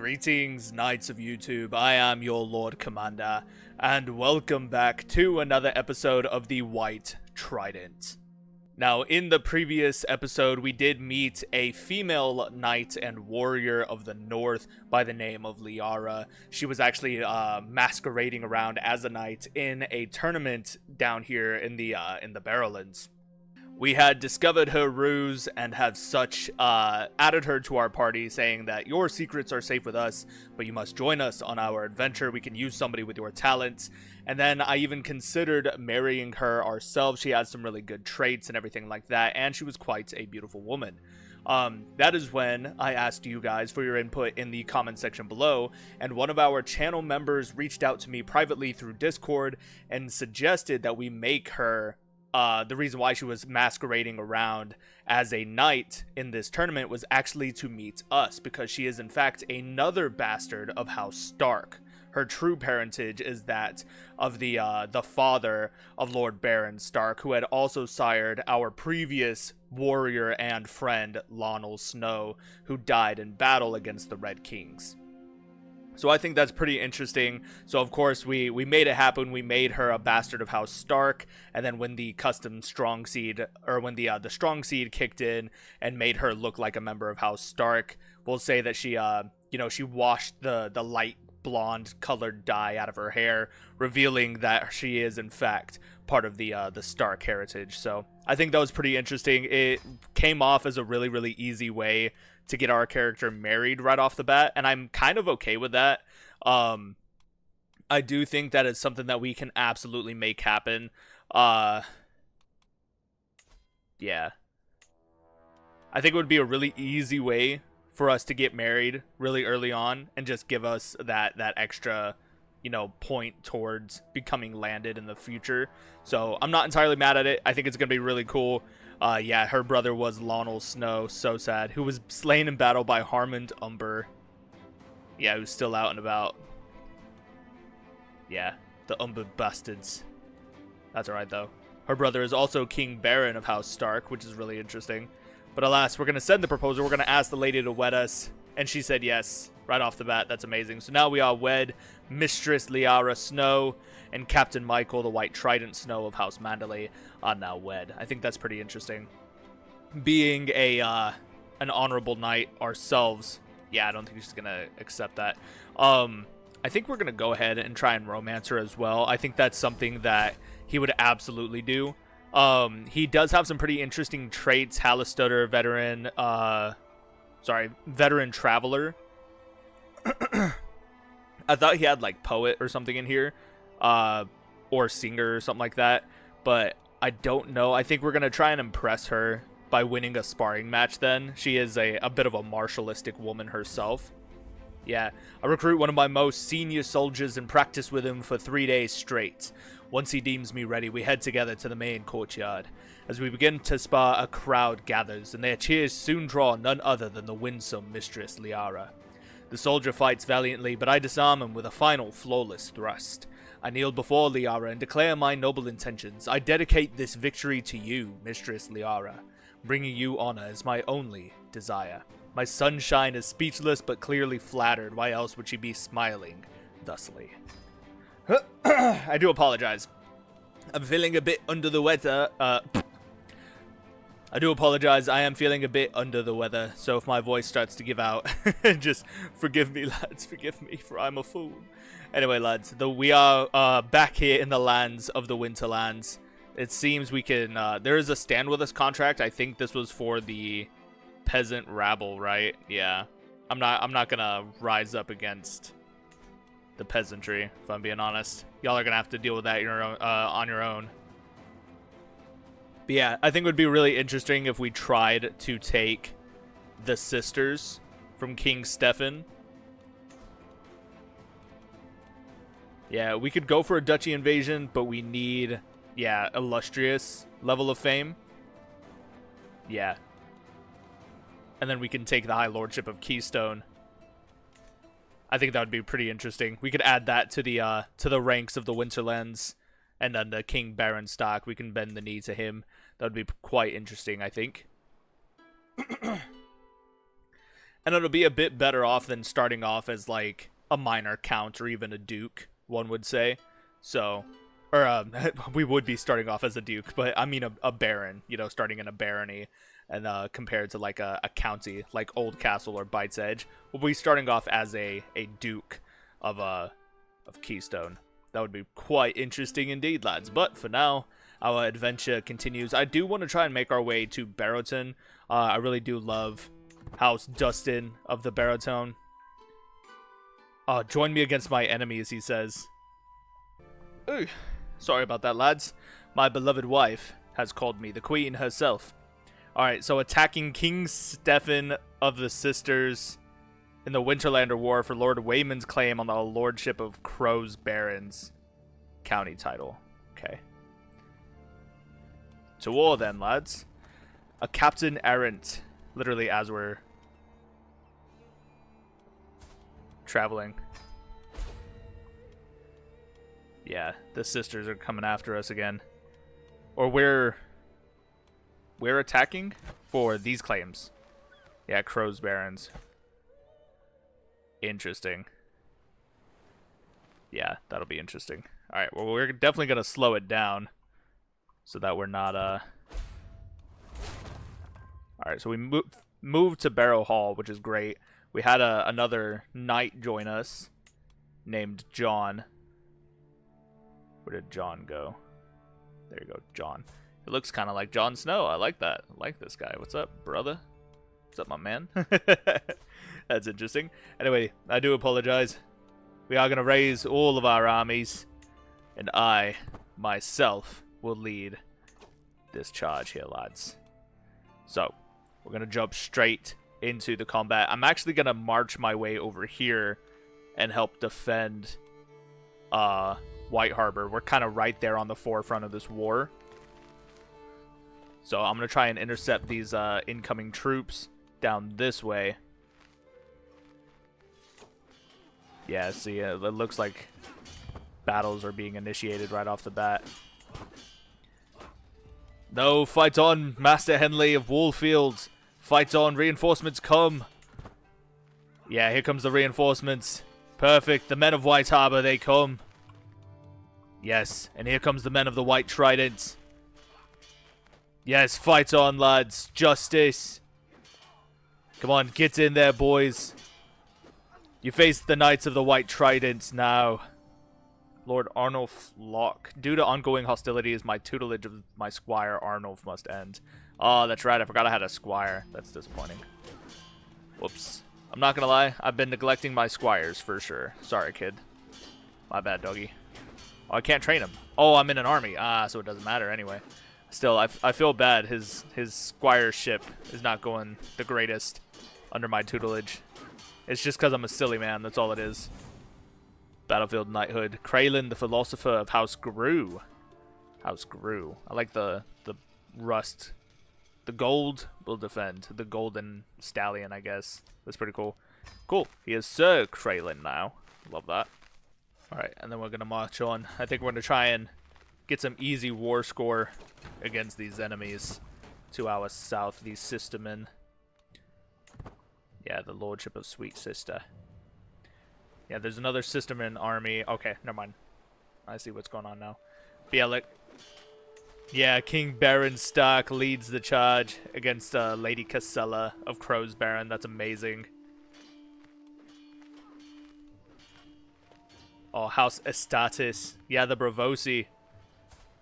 Greetings, Knights of YouTube. I am your Lord Commander, and welcome back to another episode of the White Trident. Now, in the previous episode, we did meet a female knight and warrior of the north by the name of Lyarra. She was actually masquerading around as a knight in a tournament down here in the Barrowlands. We had discovered her ruse and have such added her to our party, saying that your secrets are safe with us, but you must join us on our adventure. We can use somebody with your talents. And then I even considered marrying her ourselves. She has some really good traits and everything like that, and she was quite a beautiful woman. That is when I asked you guys for your input in the comment section below, and one of our channel members reached out to me privately through Discord and suggested that we make her the reason why she was masquerading around as a knight in this tournament was actually to meet us, because she is in fact another bastard of House Stark. Her true parentage is that of the father of Lord Baron Stark, who had also sired our previous warrior and friend, Lionel Snow, who died in battle against the Red Kings. So I think that's pretty interesting. So of course we made it happen. We made her a bastard of House Stark, and then when the custom strong seed, or when the strong seed kicked in and made her look like a member of House Stark, we'll say that she she washed the light blonde colored dye out of her hair, revealing that she is in fact part of the Stark heritage. So I think that was pretty interesting. It came off as a really easy way to get our character married right off the bat, and I'm kind of okay with that. I do think that it's something that we can absolutely make happen. Yeah. I think it would be a really easy way for us to get married really early on and just give us that extra, point towards becoming landed in the future. So I'm not entirely mad at it. I think it's going to be really cool. Yeah, her brother was Lionel Snow, so sad, who was slain in battle by Harmond Umber. Yeah, who's still out and about. Yeah, the Umber bastards. That's alright, though. Her brother is also King Baron of House Stark, which is really interesting. But alas, we're going to send the proposal. We're going to ask the lady to wed us, and she said yes right off the bat. That's amazing. So now we are wed. Mistress Lyarra Snow and Captain Mychel, the White Trident Snow of House Manderly, are now wed. I think that's pretty interesting. Being an honorable knight ourselves, yeah, I don't think she's going to accept that. I think we're going to go ahead and try and romance her as well. I think that's something that he would absolutely do. He does have some pretty interesting traits. Halistutter, veteran, veteran traveler. I thought he had like poet or something in here, or singer or something like that, but I don't know. I think we're going to try and impress her by winning a sparring match then. She is a bit of a martialistic woman herself. Yeah, I recruit one of my most senior soldiers and practice with him for 3 days straight. Once he deems me ready, we head together to the main courtyard. As we begin to spar, a crowd gathers, and their cheers soon draw none other than the winsome Mistress Lyarra. The soldier fights valiantly, but I disarm him with a final flawless thrust. I kneel before Lyarra and declare my noble intentions. I dedicate this victory to you, Mistress Lyarra. Bringing you honor is my only desire. My sunshine is speechless but clearly flattered. Why else would she be smiling thusly? I do apologize. I'm feeling a bit under the weather. I do apologize. I am feeling a bit under the weather, so if my voice starts to give out, just forgive me, lads. Forgive me, for I'm a fool. Anyway, lads, we are back here in the lands of the Winterlands. It seems we can. There is a stand with us contract. I think this was for the peasant rabble, right? Yeah. I'm not gonna rise up against the peasantry, if I'm being honest. Y'all are gonna have to deal with that on your own. But yeah, I think it would be really interesting if we tried to take the sisters from King Stefan. Yeah, we could go for a duchy invasion, but we need, yeah, illustrious level of fame. Yeah. And then we can take the High Lordship of Keystone. I think that would be pretty interesting. We could add that to the ranks of the Winterlands, and then the King Baron Stark, we can bend the knee to him. That would be quite interesting, I think. And it'll be a bit better off than starting off as, like, a minor count or even a duke, one would say. So, or, we would be starting off as a duke, but I mean a baron, you know, starting in a barony. And compared to, like, a county, like Old Castle or Bite's Edge, we'll be starting off as a duke of Keystone. That would be quite interesting indeed, lads. But for now, our adventure continues. I do want to try and make our way to Barrowtown. I really do love House Jousting of the Barrowtown. Join me against my enemies, he says. Ooh, sorry about that, lads. My beloved wife has called me the queen herself. Alright, so attacking King Stephen of the Sisters in the Winterlander War for Lord Wayman's claim on the lordship of Crow's Barons county title. Okay. To war then, lads. A captain errant, literally as we're traveling. Yeah, the sisters are coming after us again. Or we're attacking for these claims. Yeah, Crow's Barons. Interesting. Yeah, that'll be interesting. Alright, well, we're definitely going to slow it down so that we're not, Alright, so we moved to Barrow Hall, which is great. We had another knight join us named John. Where did John go? There you go, John. It looks kind of like Jon Snow. I like that. I like this guy. What's up, brother? What's up, my man? That's interesting. Anyway, I do apologize. We are going to raise all of our armies, and I, myself, will lead this charge here, lads. So, we're going to jump straight into the combat. I'm actually going to march my way over here and help defend White Harbor. We're kind of right there on the forefront of this war. So I'm going to try and intercept these incoming troops down this way. Yeah, see, it looks like battles are being initiated right off the bat. No, fight on, Master Henley of Wallfields. Fight on, reinforcements come. Yeah, here comes the reinforcements. Perfect, the men of White Harbor, they come. Yes, and here comes the men of the White Trident. Yes, fight on, lads. Justice. Come on, get in there, boys. You face the Knights of the White Trident now. Lord Arnulf Locke. Due to ongoing hostilities, my tutelage of my squire Arnulf must end. Oh, that's right. I forgot I had a squire. That's disappointing. Whoops. I'm not gonna lie. I've been neglecting my squires for sure. Sorry, kid. My bad, doggy. Oh, I can't train him. Oh, I'm in an army. Ah, so it doesn't matter anyway. Still, I feel bad. His squireship is not going the greatest under my tutelage. It's just because I'm a silly man. That's all it is. Battlefield knighthood. Kraylin, the philosopher of House Gru. House Gru. I like the rust. The gold will defend. The golden stallion, I guess. That's pretty cool. Cool. He is Ser Kraylin now. Love that. Alright, and then we're going to march on. I think we're going to try and get some easy war score against these enemies to our south, these sistermen. Yeah, the Lordship of Sweet Sister. Yeah, there's another sisterman army. Okay, never mind. I see what's going on now. Bielek. Yeah, King Baron Stark leads the charge against Lady Casella of Crow's Baron. That's amazing. Oh, House Estatis. Yeah, the Bravosi.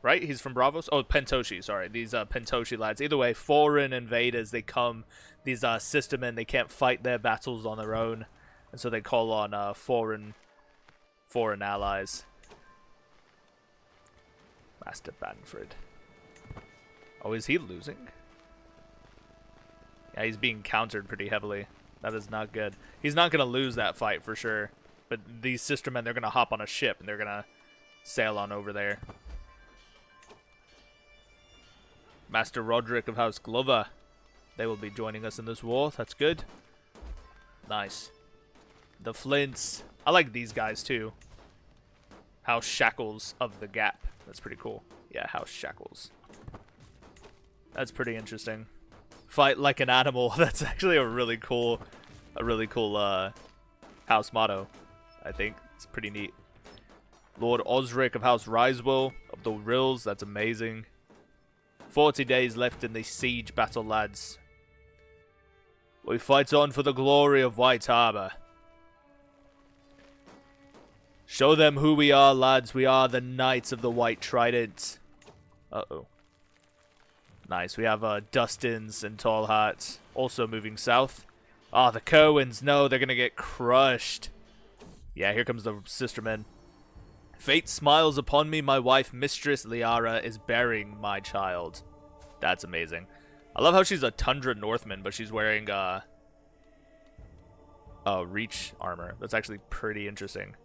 Right? He's from Bravos? Oh, Pentoshi, sorry. These Pentoshi lads. Either way, foreign invaders, they come. These sistermen, they can't fight their battles on their own. And so they call on foreign allies. Master Banford. Oh, is he losing? Yeah, he's being countered pretty heavily. That is not good. He's not going to lose that fight for sure. But these sistermen, they're going to hop on a ship and they're going to sail on over there. Master Roderick of House Glover. They will be joining us in this war. That's good. Nice. The Flints. I like these guys too. House Shackles of the Gap. That's pretty cool. Yeah, House Shackles. That's pretty interesting. Fight like an animal. That's actually a really cool a really cool house motto. I think it's pretty neat. Lord Osric of House Risewell of the Rills. That's amazing. 40 days left in the siege battle, lads. We fight on for the glory of White Harbor. Show them who we are, lads. We are the Knights of the White Trident. Uh-oh. Nice. We have Dustins and Tall Hearts also moving south. Ah, the Cohens. No, they're going to get crushed. Yeah, here comes the sistermen. Fate smiles upon me. My wife, Mistress Lyarra, is bearing my child. That's amazing. I love how she's a Tundra Northman, but she's wearing Reach armor. That's actually pretty interesting.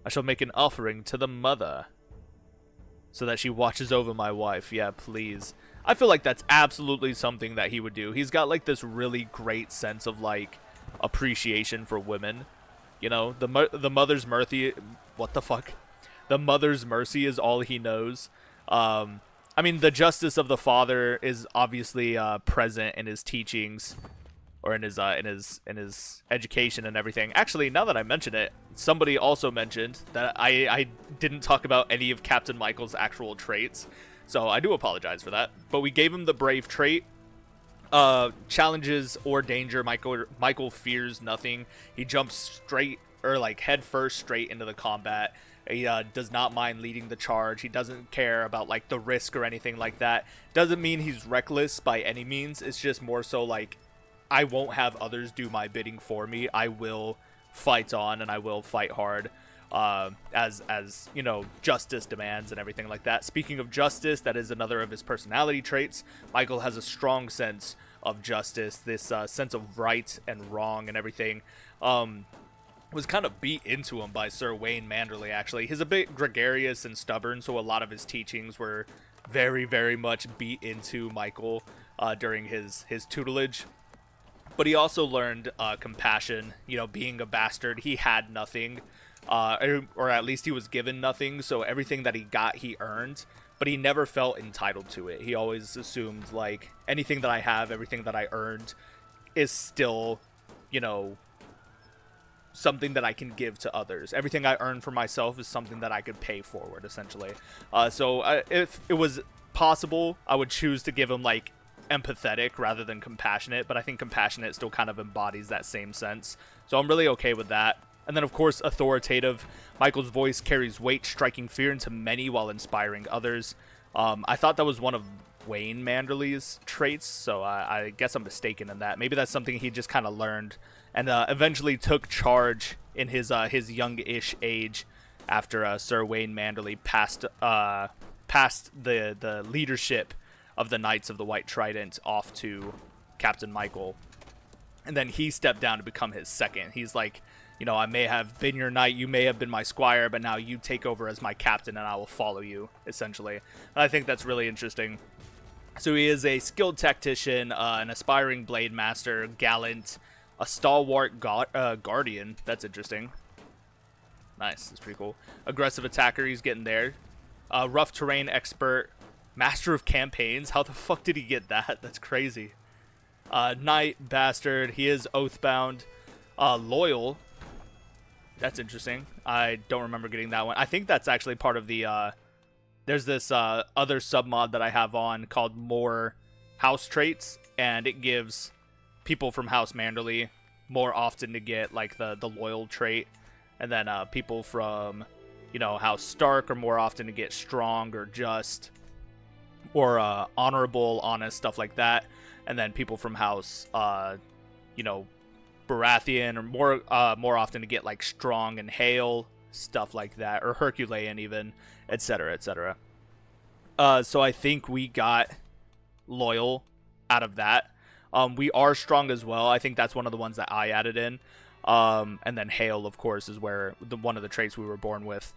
I shall make an offering to the mother so that she watches over my wife. Yeah, please. I feel like that's absolutely something that he would do. He's got like this really great sense of like appreciation for women. You know, the mother's mercy. What the fuck? The mother's mercy is all he knows. I mean, the justice of the father is obviously present in his teachings, or in his education and everything. Actually, now that I mention it, somebody also mentioned that I didn't talk about any of Captain Mychel's actual traits, so I do apologize for that. But we gave him the brave trait. Challenges or danger, Mychel fears nothing. He jumps straight, or like head first, straight into the combat. He does not mind leading the charge. He doesn't care about like the risk or anything like that. Doesn't mean he's reckless by any means. It's just more so like, I won't have others do my bidding for me. I will fight on, and I will fight hard, as you know, justice demands and everything like that. Speaking of justice, that is another of his personality traits. Mychel has a strong sense of justice, this sense of right and wrong and everything. Was kind of beat into him by Sir Manderly, actually. He's a bit gregarious and stubborn, so a lot of his teachings were very, very much beat into Mychel during his tutelage. But he also learned compassion. You know, being a bastard, he had nothing, or at least he was given nothing, so everything that he got, he earned, but he never felt entitled to it. He always assumed, like, anything that I have, everything that I earned is still, you know, something that I can give to others. Everything I earn for myself is something that I could pay forward, essentially. So if it was possible, I would choose to give him, like, empathetic rather than compassionate, but I think compassionate still kind of embodies that same sense, so I'm really okay with that. And then, of course, authoritative. Mychel's voice carries weight, striking fear into many while inspiring others. I thought that was one of Wayne Manderly's traits, so I guess I'm mistaken in that. Maybe that's something he just kind of learned and eventually took charge in his young-ish age after Sir Wayne Manderly passed the leadership of the Knights of the White Trident off to Captain Mychel. And then he stepped down to become his second. He's like, you know, I may have been your knight, you may have been my squire, but now you take over as my captain and I will follow you, essentially. And I think that's really interesting. So he is a skilled tactician, an aspiring blade master, gallant, a stalwart guardian. That's interesting. Nice, that's pretty cool. Aggressive attacker, he's getting there. Rough terrain expert, master of campaigns. How the fuck did he get that? That's crazy. Knight, bastard. He is oathbound. Loyal. That's interesting. I don't remember getting that one. I think that's actually part of the... there's this other submod that I have on called More House Traits, and it gives people from House Manderly more often to get like the loyal trait, and then people from, you know, House Stark are more often to get strong or just, or honorable, honest, stuff like that. And then people from House, you know, Baratheon are more often to get like strong and hail, stuff like that, or Herculean even, etc., etc. So I think we got loyal out of that. We are strong as well. I think that's one of the ones that I added in. And then hail, of course, is where one of the traits we were born with.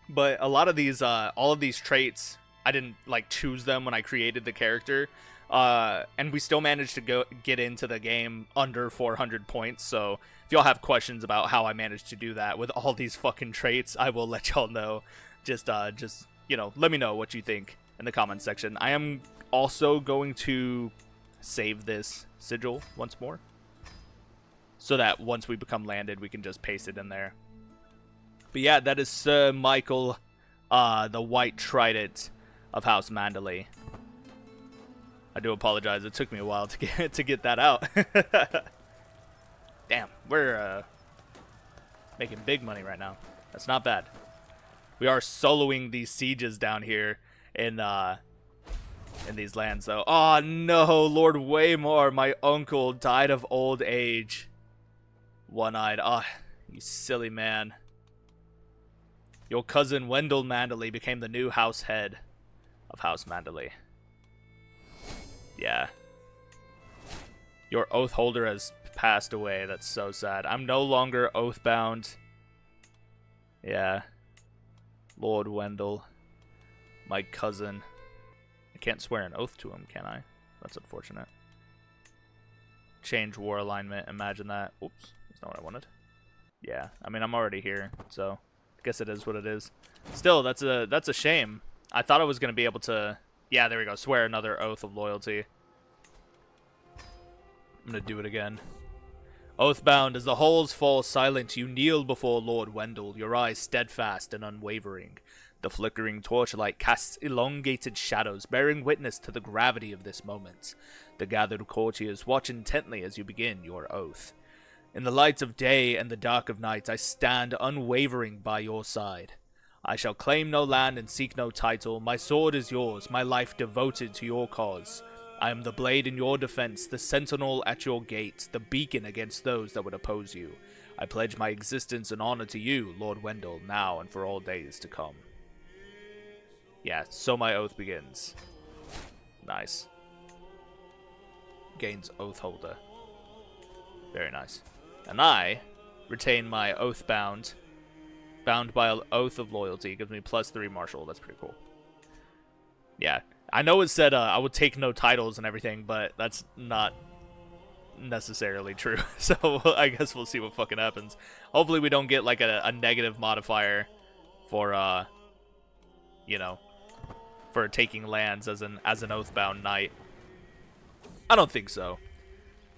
But a lot of these, all of these traits, I didn't like choose them when I created the character. And we still managed to get into the game under 400 points. So if y'all have questions about how I managed to do that with all these fucking traits, I will let y'all know. Just you know, let me know what you think in the comments section. I am also going to save this sigil once more. so that once we become landed, we can just paste it in there. But yeah, that is Ser Mychel, the White Trident of House Manderly. I do apologize. It took me a while to get that out. Damn, we're making big money right now. That's not bad. We are soloing these sieges down here in these lands, though. Oh no, Lord Waymore, my uncle, died of old age. One-eyed. Ah, oh, you silly man. Your cousin Wendell Manderly became the new house head of House Manderly. Yeah. Your oath holder has passed away. That's so sad. I'm no longer oath bound. Yeah. Lord Wendell. My cousin. I can't swear an oath to him, can I? That's unfortunate. Change war alignment. Imagine that. Oops. That's not what I wanted. Yeah. I mean, I'm already here, so I guess it is what it is. Still, that's a shame. I thought I was going to be able to... Yeah, there we go. Swear another oath of loyalty. I'm going to do it again. Oathbound, as the halls fall silent, you kneel before Lord Wendell, your eyes steadfast and unwavering. The flickering torchlight casts elongated shadows, bearing witness to the gravity of this moment. The gathered courtiers watch intently as you begin your oath. In the light of day and the dark of night, I stand unwavering by your side. I shall claim no land and seek no title. My sword is yours, my life devoted to your cause. I am the blade in your defense, the sentinel at your gate, the beacon against those that would oppose you. I pledge my existence and honor to you, Lord Wendell, now and for all days to come. Yeah, so my oath begins. Nice. Gains oath holder. Very nice. And I retain my oath bound. Bound by an oath of loyalty. Gives me +3 martial. That's pretty cool. Yeah. I know it said I would take no titles and everything, but that's not necessarily true. So I guess we'll see what fucking happens. Hopefully we don't get like a negative modifier for, you know, for taking lands as an oathbound knight. I don't think so.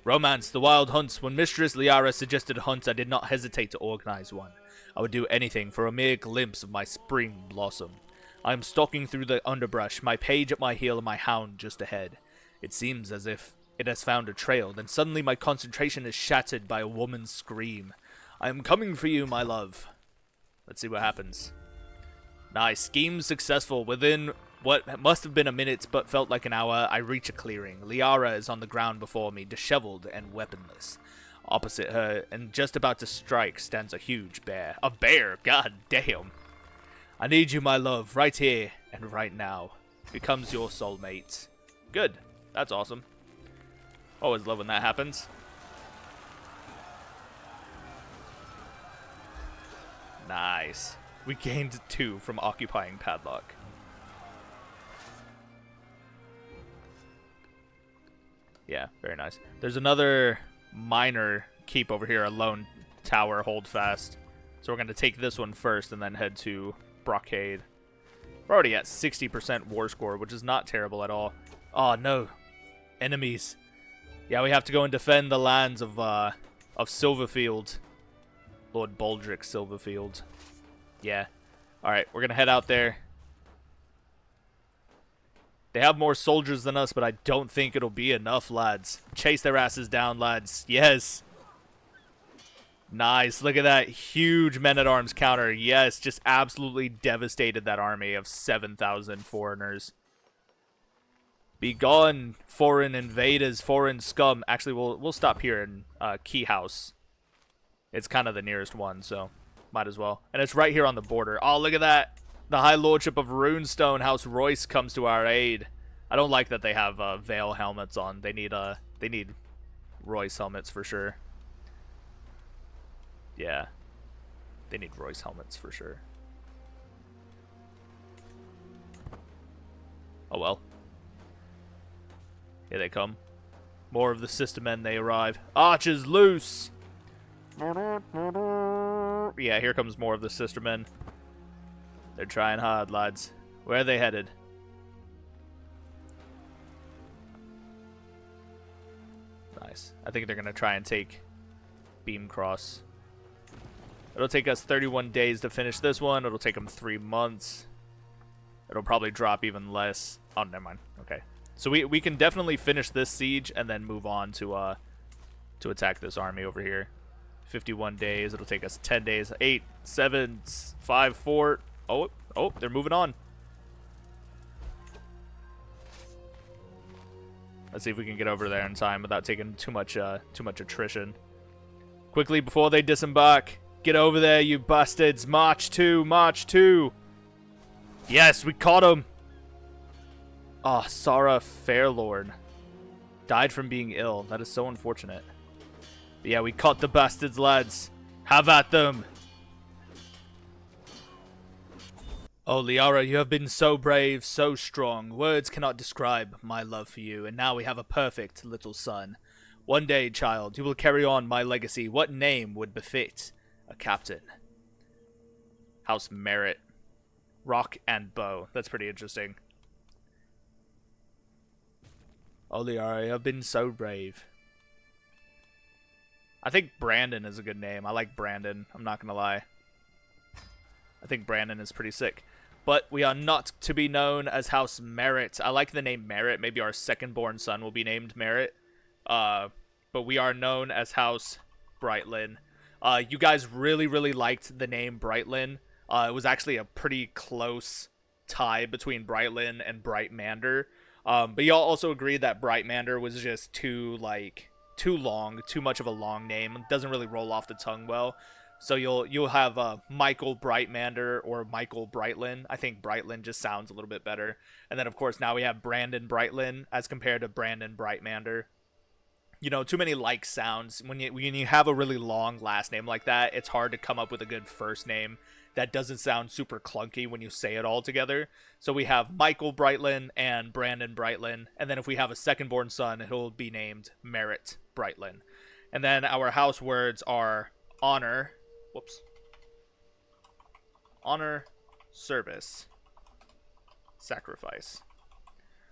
Romance, the wild hunts. When Mistress Lyarra suggested hunts, I did not hesitate to organize one. I would do anything for a mere glimpse of my spring blossom. I am stalking through the underbrush, my page at my heel and my hound just ahead. It seems as if it has found a trail, then suddenly my concentration is shattered by a woman's scream. I am coming for you, my love. Let's see what happens. Nice. Scheme successful. Within what must have been a minute but felt like an hour, I reach a clearing. Lyarra is on the ground before me, disheveled and weaponless. Opposite her, and just about to strike, stands a huge bear. A bear? God damn. I need you, my love, right here and right now. Becomes your soulmate. Good. That's awesome. Always love when that happens. Nice. We gained 2 from occupying Padlock. Yeah, very nice. There's another minor keep over here, a lone tower, hold fast. So we're going to take this one first and then head to Brocade. We're already at 60% war score, which is not terrible at all. Oh, no. Enemies. Yeah, we have to go and defend the lands of Silverfield. Lord Baldric Silverfield. Yeah. Alright, we're going to head out there. They have more soldiers than us, but I don't think it'll be enough, lads. Chase their asses down, lads. Yes. Nice. Look at that huge men-at-arms counter. Yes, just absolutely devastated that army of 7,000 foreigners. Be gone, foreign invaders, foreign scum. Actually, we'll stop here in Key House. It's kind of the nearest one, so might as well. And it's right here on the border. Oh, look at that. The High Lordship of Runestone, House Royce, comes to our aid. I don't like that they have Veil helmets on. They need Royce helmets for sure. Yeah. They need Royce helmets for sure. Oh well. Here they come. More of the system men, they arrive. Archers loose! Yeah, here comes more of the sister men. They're trying hard, lads. Where are they headed? Nice. I think they're going to try and take beam cross. It'll take us 31 days to finish this one. It'll take them 3 months. It'll probably drop even less. Oh, never mind. Okay. So we can definitely finish this siege and then move on to attack this army over here. 51 days. It'll take us 10 days. 8, 7, 5, 4. Oh, they're moving on. Let's see if we can get over there in time without taking too much attrition. Quickly before they disembark. Get over there, you bastards. March 2, March 2. Yes, we caught him. Oh, Sarah Fairlord died from being ill. That is so unfortunate. But yeah, we caught the bastards, lads. Have at them. Oh, Lyarra, you have been so brave, so strong. Words cannot describe my love for you. And now we have a perfect little son. One day, child, you will carry on my legacy. What name would befit a captain? House Merit. Rock and bow. That's pretty interesting. Oh, Lyarra, you have been so brave. I think Brandon is a good name. I like Brandon. I'm not going to lie. I think Brandon is pretty sick. But we are not to be known as House Merit. I like the name Merit. Maybe our second-born son will be named Merit. But we are known as House Brightlin. You guys really, really liked the name Brightlin. It was actually a pretty close tie between Brightlin and Brightmander. But y'all also agreed that Brightmander was just too long, too much of a long name. It doesn't really roll off the tongue well. So you'll have Michael Brightmander or Michael Brightlin. I think Brightlin just sounds a little bit better. And then of course now we have Brandon Brightlin as compared to Brandon Brightmander. You know, too many like sounds. When you have a really long last name like that, it's hard to come up with a good first name that doesn't sound super clunky when you say it all together. So we have Michael Brightlin and Brandon Brightlin. And then if we have a second-born son, he'll be named Merritt Brightlin. And then our house words are honor. Whoops. Honor, service, sacrifice.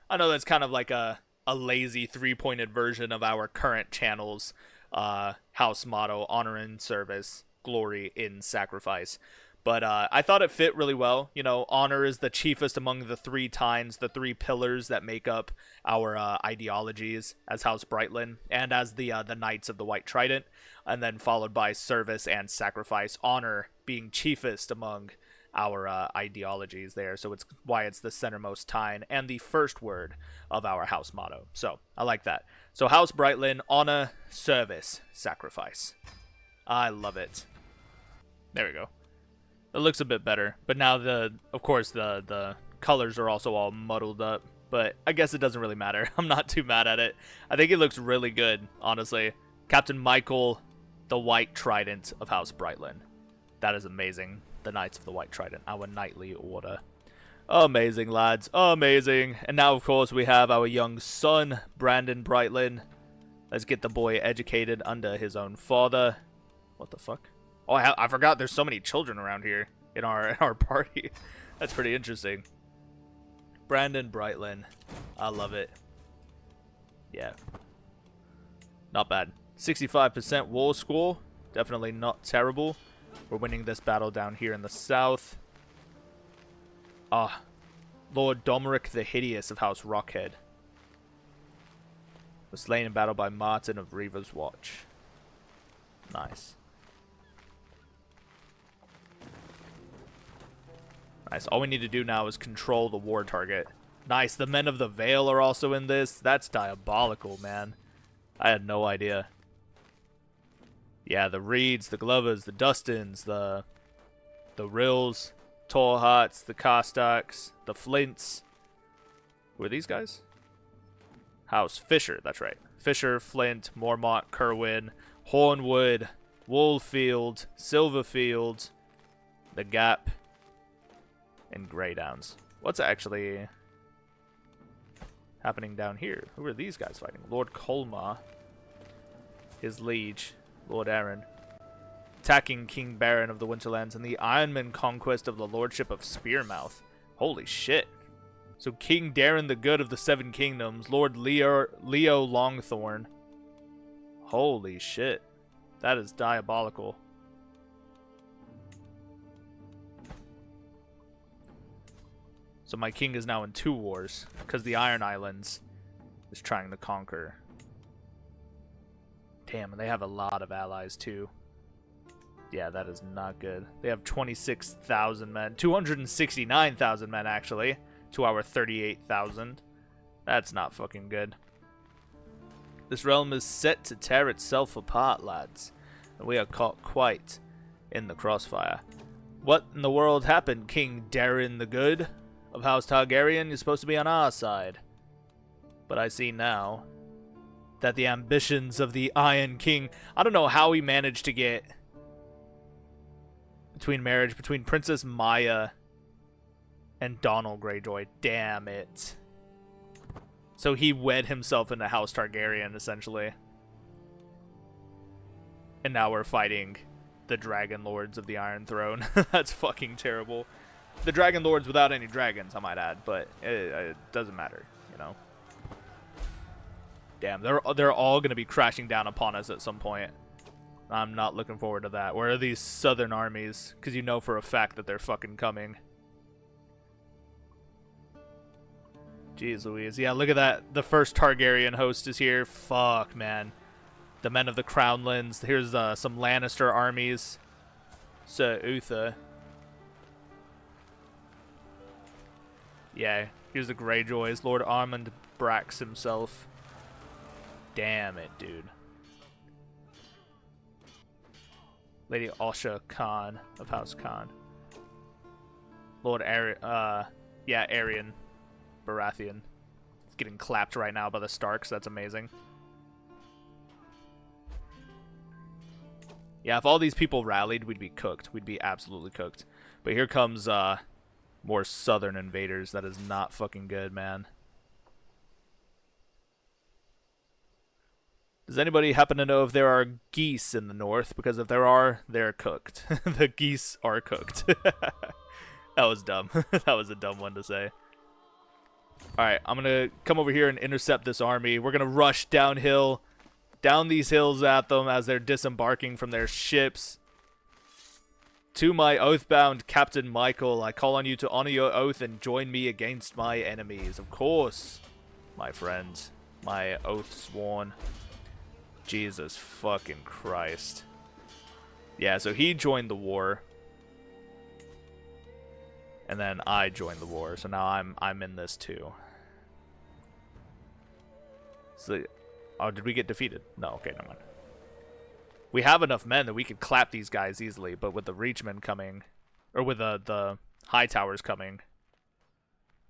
I know that's kind of like a lazy three-pointed version of our current channel's house motto, honor in service, glory in sacrifice. But I thought it fit really well. You know, honor is the chiefest among the 3 tines, the 3 pillars that make up our ideologies as House Brightlin and as the Knights of the White Trident, and then followed by service and sacrifice. Honor being chiefest among our ideologies there, so it's why it's the centermost tine and the first word of our house motto. So I like that. So House Brightlin, honor, service, sacrifice. I love it. There we go. It looks a bit better, but now of course the colors are also all muddled up, but I guess it doesn't really matter. I'm not too mad at it. I think it looks really good, honestly. Captain Mychel, the White Trident of House Brightlin. That is amazing. The Knights of the White Trident, our knightly order. Amazing, lads. Amazing. And now, of course, we have our young son, Brandon Brightlin. Let's get the boy educated under his own father. What the fuck? Oh, I forgot there's so many children around here in our party. That's pretty interesting. Brandon Brightlin. I love it. Yeah. Not bad. 65% war score. Definitely not terrible. We're winning this battle down here in the south. Lord Domeric the Hideous of House Rockhead was slain in battle by Martin of Reaver's Watch. Nice. Nice. All we need to do now is control the war target. Nice. The Men of the Vale are also in this. That's diabolical, man. I had no idea. Yeah, the Reeds, the Glovers, the Dustins, the Rills, Torharts, the Costocks, the Flints. Who are these guys? House Fisher, that's right. Fisher, Flint, Mormont, Kerwin, Hornwood, Woolfield, Silverfield, the Gap, and Greydowns. What's actually happening down here? Who are these guys fighting? Lord Colmar, his liege, Lord Aaron, attacking King Baron of the Winterlands, and the Ironman conquest of the Lordship of Spearmouth. Holy shit. So King Darren the Good of the Seven Kingdoms, Lord Leo Longthorn. Holy shit. That is diabolical. So my king is now in 2 wars because the Iron Islands is trying to conquer. Damn, and they have a lot of allies too. Yeah, that is not good. They have 26,000 men. 269,000 men, actually, to our 38,000. That's not fucking good. This realm is set to tear itself apart, lads. And we are caught quite in the crossfire. What in the world happened, King Darren the Good of House Targaryen? You're supposed to be on our side. But I see now that the ambitions of the Iron King... I don't know how he managed to get... between Princess Maya and Donald Greyjoy. Damn it. So he wed himself into House Targaryen, essentially. And now we're fighting the Dragon Lords of the Iron Throne. That's fucking terrible. The Dragon Lords without any dragons, I might add, but it doesn't matter, you know. Damn, they're all going to be crashing down upon us at some point. I'm not looking forward to that. Where are these southern armies? Because you know for a fact that they're fucking coming. Jeez Louise. Yeah, look at that. The first Targaryen host is here. Fuck, man. The men of the Crownlands. Here's some Lannister armies. Ser Uther. Yeah, here's the Greyjoys. Lord Armand Brax himself. Damn it, dude. Lady Osha Khan of House Khan. Lord Aerion Baratheon. He's getting clapped right now by the Starks. That's amazing. Yeah, if all these people rallied, we'd be cooked. We'd be absolutely cooked. But here comes more southern invaders. That is not fucking good, man. Does anybody happen to know if there are geese in the north? Because if there are, they're cooked. The geese are cooked. That was dumb. That was a dumb one to say. Alright, I'm going to come over here and intercept this army. We're going to rush downhill, down these hills at them as they're disembarking from their ships. To my oath-bound Captain Mychel, I call on you to honor your oath and join me against my enemies. Of course, my friends. My oath sworn. Jesus fucking Christ. Yeah, so he joined the war. And then I joined the war. So now I'm in this too. So, oh, did we get defeated? No, okay, never mind. We have enough men that we could clap these guys easily, but with the Reachmen coming, or with the High Towers coming,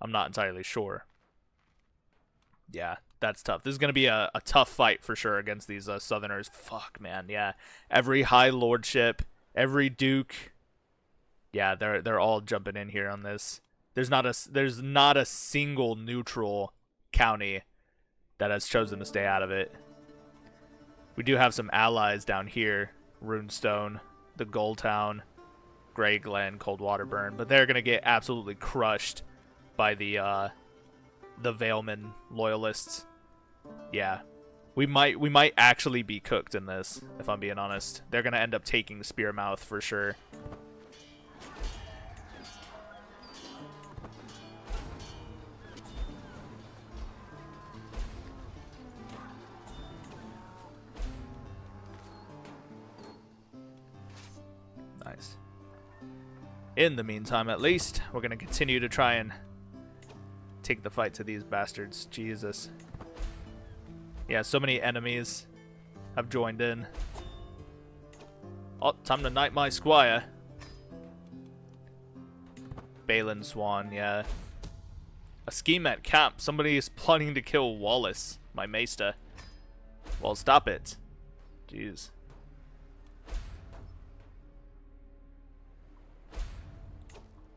I'm not entirely sure. Yeah, that's tough. This is going to be a tough fight for sure against these Southerners. Fuck, man, yeah. Every High Lordship, every Duke, yeah, they're all jumping in here on this. There's not a single neutral county that has chosen to stay out of it. We do have some allies down here. Runestone, the Goldtown, Grey Glen, Coldwaterburn, but they're going to get absolutely crushed by the Valeman loyalists. Yeah. We might actually be cooked in this, if I'm being honest. They're going to end up taking Spearmouth for sure. Nice. In the meantime, at least, we're going to continue to try and take the fight to these bastards. Jesus. Yeah, so many enemies have joined in. Oh, time to knight my squire. Balin Swan, yeah. A scheme at camp. Somebody is plotting to kill Wallace, my maester. Well, stop it. Jeez.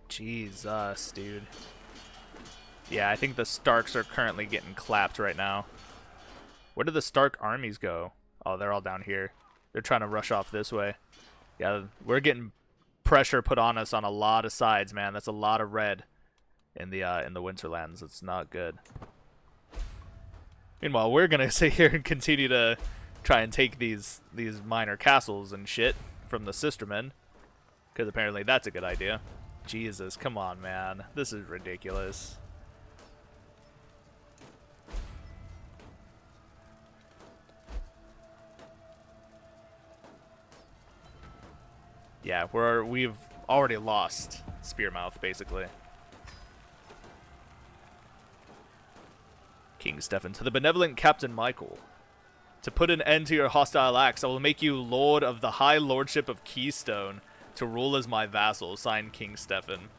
Jesus, dude. Yeah, I think the Starks are currently getting clapped right now. Where did the Stark armies go? Oh, they're all down here. They're trying to rush off this way. Yeah, we're getting pressure put on us on a lot of sides, man. That's a lot of red in the Winterlands. It's not good. Meanwhile, we're gonna sit here and continue to try and take these minor castles and shit from the sistermen, because apparently that's a good idea. Jesus, come on, man. This is ridiculous. Yeah, we've already lost Spearmouth, basically. King Stefan, to the benevolent Captain Mychel. To put an end to your hostile acts, I will make you Lord of the High Lordship of Keystone, to rule as my vassal. Signed, King Stefan.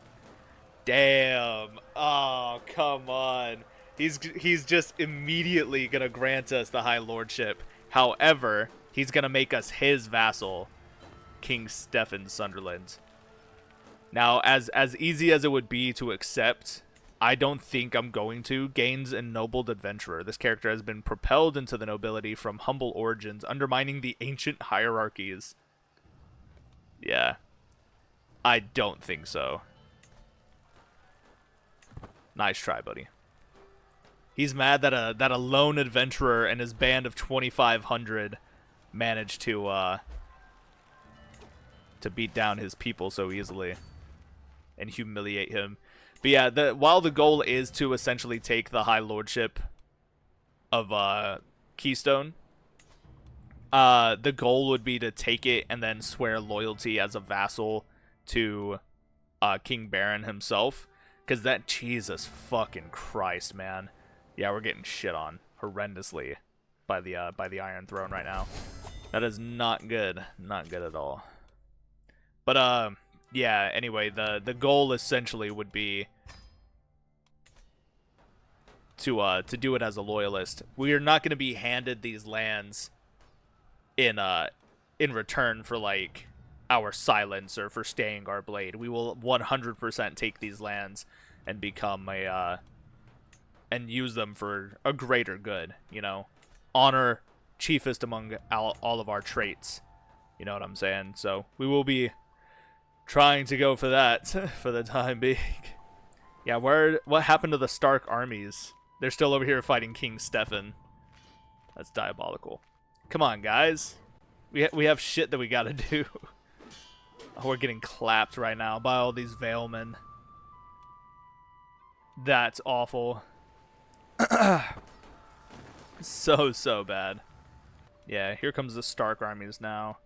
Damn. Oh, come on. He's just immediately going to grant us the High Lordship. However, he's going to make us his vassal, King Stefan Sunderland. Now, as easy as it would be to accept, I don't think I'm going to. Gains ennobled adventurer. This character has been propelled into the nobility from humble origins, undermining the ancient hierarchies. Yeah. I don't think so. Nice try, buddy. He's mad that a lone adventurer and his band of 2,500 managed to beat down his people so easily and humiliate him. But yeah, while the goal is to essentially take the High Lordship of Keystone, the goal would be to take it and then swear loyalty as a vassal to King Baron himself. Because that, Jesus fucking Christ, man. Yeah, we're getting shit on horrendously by the Iron Throne right now. That is not good. Not good at all. But, yeah, anyway, the goal essentially would be to do it as a loyalist. We are not going to be handed these lands in return for, like, our silence or for staying our blade. We will 100% take these lands and become and use them for a greater good, you know. Honor chiefest among all of our traits. You know what I'm saying? So we will be trying to go for that for the time being. Yeah, what happened to the Stark armies? They're still over here fighting King Stefan. That's diabolical. Come on, guys. We have shit that we gotta do. Oh, we're getting clapped right now by all these Veilmen. That's awful. So bad. Yeah, here comes the Stark armies now.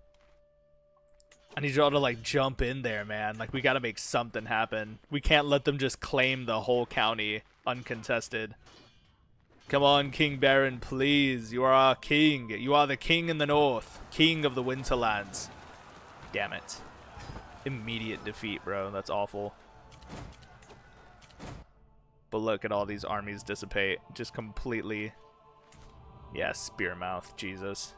I need y'all to, like, jump in there, man. Like, we gotta make something happen. We can't let them just claim the whole county uncontested. Come on, King Baron, please. You are our king. You are the king in the north. King of the Winterlands. Damn it. Immediate defeat, bro. That's awful. But look at all these armies dissipate. Just completely. Yeah, Spearmouth. Jesus.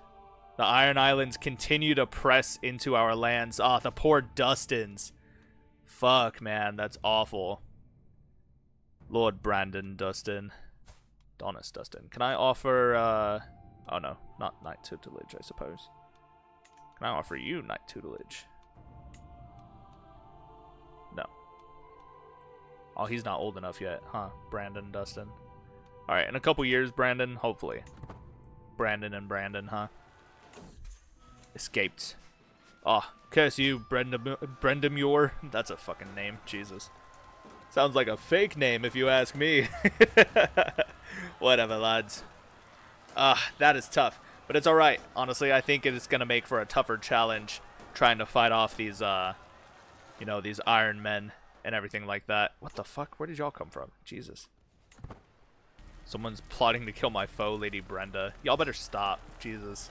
The Iron Islands continue to press into our lands. Ah, the poor Dustins. Fuck, man. That's awful. Lord Brandon Dustin. Donis Dustin. Can I offer, oh no. Not Knight Tutelage, I suppose. Can I offer you Knight Tutelage? No. Oh, he's not old enough yet, huh? Brandon Dustin. Alright, in a couple years, Brandon, hopefully. Brandon and Brandon, huh? Escaped. Oh, curse you, Brendamure. That's a fucking name, Jesus. Sounds like a fake name if you ask me. Whatever, lads. That is tough. But it's alright. Honestly, I think it is going to make for a tougher challenge trying to fight off these, you know, these Iron Men and everything like that. What the fuck? Where did y'all come from? Jesus. Someone's plotting to kill my foe, Lady Brenda. Y'all better stop. Jesus.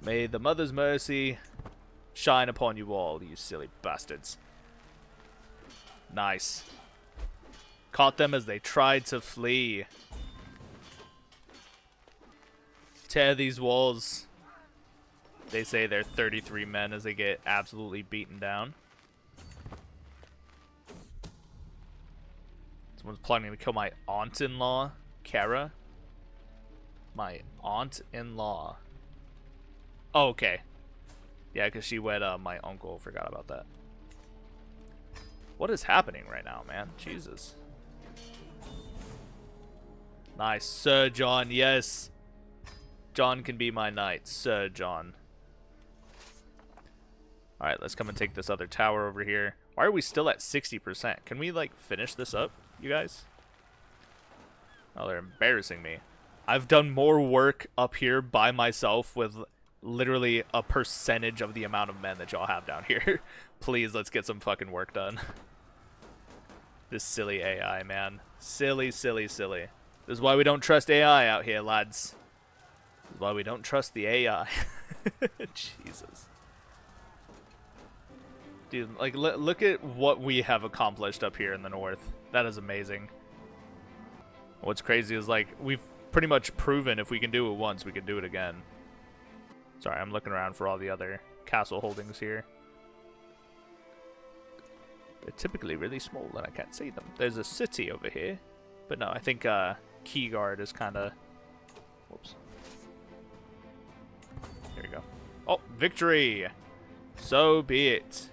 May the Mother's mercy shine upon you all, you silly bastards. Nice. Caught them as they tried to flee. Tear these walls. They say they're 33 men as they get absolutely beaten down. Someone's plotting to kill my aunt-in-law, Kara. My aunt-in-law. Oh, okay. Yeah, because she wed my uncle. Forgot about that. What is happening right now, man? Jesus. Nice. Sir John, yes. John can be my knight. Sir John. Alright, let's come and take this other tower over here. Why are we still at 60%? Can we, like, finish this up, you guys? Oh, they're embarrassing me. I've done more work up here by myself with literally a percentage of the amount of men that y'all have down here. Please, let's get some fucking work done. This silly AI, man. Silly, silly, silly. This is why we don't trust AI out here, lads. This is why we don't trust the AI. Jesus. Dude, like, look at what we have accomplished up here in the north. That is amazing. What's crazy is, like, we've pretty much proven if we can do it once, we can do it again. Sorry, I'm looking around for all the other castle holdings here. They're typically really small and I can't see them. There's a city over here. But no, I think Keyguard is kind of... Whoops. Here we go. Oh, victory! So be it.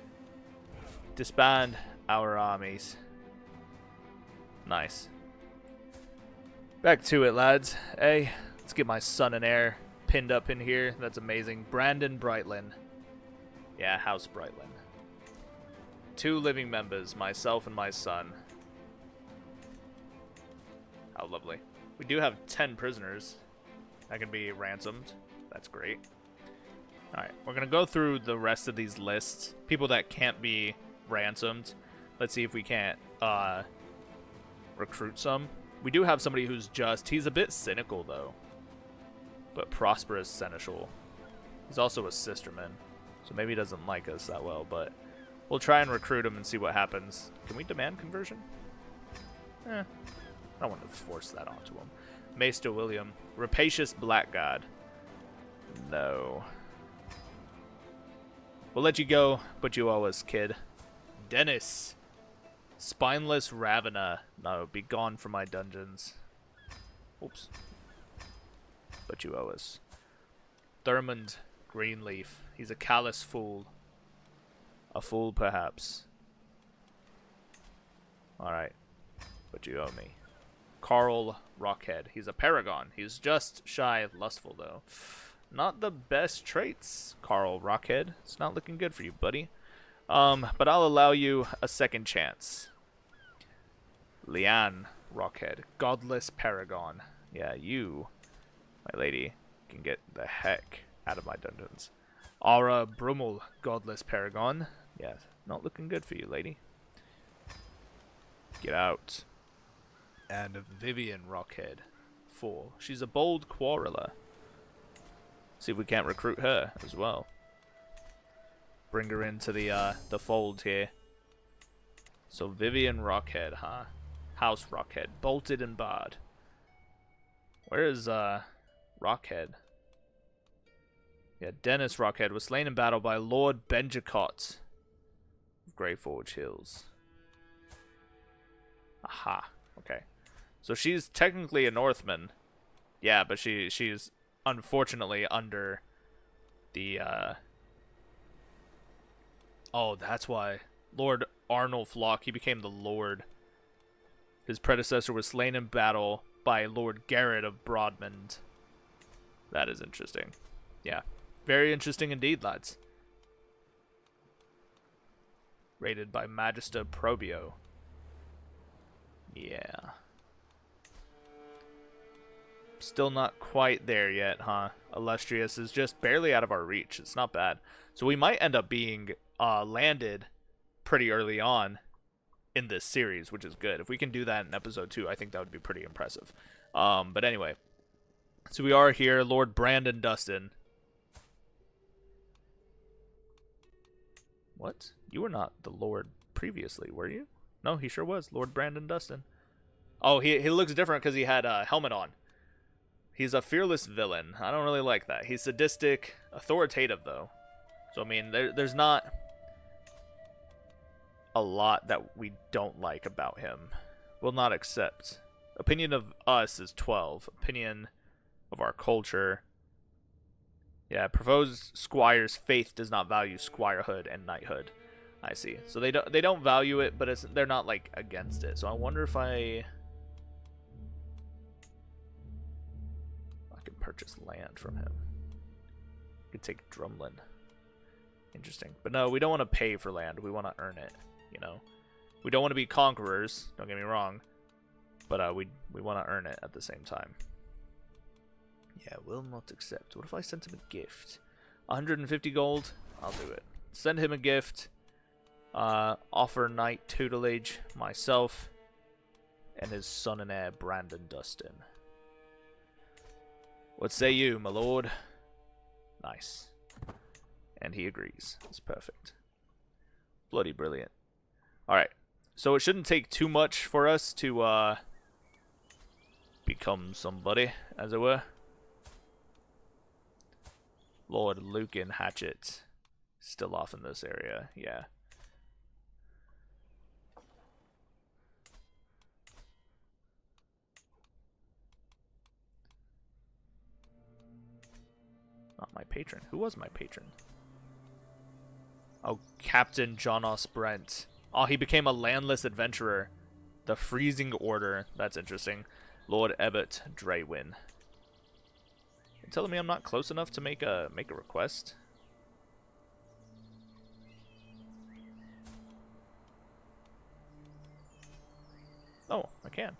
Disband our armies. Nice. Back to it, lads. Hey, let's get my son and heir pinned up in here. That's amazing. Brandon Brightlin. Yeah, House Brightlin. 2 living members, myself and my son. How lovely. We do have 10 prisoners that can be ransomed. That's great. Alright, we're going to go through the rest of these lists. People that can't be ransomed. Let's see if we can't recruit some. We do have somebody who's just... He's a bit cynical, though. But prosperous seneschal. He's also a sisterman. So maybe he doesn't like us that well, but... We'll try and recruit him and see what happens. Can we demand conversion? I don't want to force that onto him. Maester William. Rapacious Blackguard. No. We'll let you go, but you owe us, kid. Dennis. Spineless Ravener. No, be gone from my dungeons. Oops. But you owe us. Thurmond Greenleaf. He's a callous fool. A fool, perhaps. Alright. But you owe me. Carl Rockhead. He's a paragon. He's just shy lustful, though. Not the best traits, Carl Rockhead. It's not looking good for you, buddy. But I'll allow you a second chance. Leanne Rockhead. Godless paragon. Yeah, you, my lady, can get the heck out of my dungeons. Aura Brummel. Godless paragon. Yeah, not looking good for you, lady. Get out. And Vivian Rockhead. 4. She's a bold quarreler. See if we can't recruit her as well. Bring her into the fold here. So Vivian Rockhead, huh? House Rockhead. Bolted and barred. Where is Rockhead? Yeah, Dennis Rockhead was slain in battle by Lord Benjacott of Greyforge Hills. Aha. Okay. So she's technically a Northman. Yeah, but she's unfortunately under the Oh, that's why. Lord Arnulf Locke, he became the Lord. His predecessor was slain in battle by Lord Garrett of Broadmond. That is interesting. Yeah. Very interesting indeed, lads. Rated by Magister Probio. Yeah. Still not quite there yet, huh? Illustrious is just barely out of our reach. It's not bad. So we might end up being landed pretty early on in this series, which is good. If we can do that in episode 2, I think that would be pretty impressive. But anyway. So we are here. Lord Brandon Dustin. What? You were not the Lord previously, were you? No, he sure was. Lord Brandon Dustin. Oh, he looks different because he had a helmet on. He's a fearless villain. I don't really like that. He's sadistic, authoritative, though. So, I mean, there's not a lot that we don't like about him. Will not accept. Opinion of us is 12. Opinion of our culture. Yeah, proposed squire's faith does not value squirehood and knighthood. I see. So they don't value it, but they're not like against it. So I wonder if I purchase land from him. We could take Drumlin. Interesting. But no, we don't want to pay for land. We want to earn it, you know. We don't want to be conquerors, don't get me wrong. But we want to earn it at the same time. Yeah, will not accept. What if I sent him a gift? 150 gold? I'll do it. Send him a gift. Offer knight tutelage myself. And his son and heir, Brandon Dustin. What say you, my lord? Nice. And he agrees. That's perfect. Bloody brilliant. Alright. So it shouldn't take too much for us to become somebody, as it were. Lord Lucan Hatchet. Still off in this area, yeah. Not my patron. Who was my patron? Oh, Captain Jonos Brent. Oh, he became a landless adventurer. The Freezing Order. That's interesting. Lord Ebbert Draywin. You're telling me I'm not close enough to make a request? Oh, I can.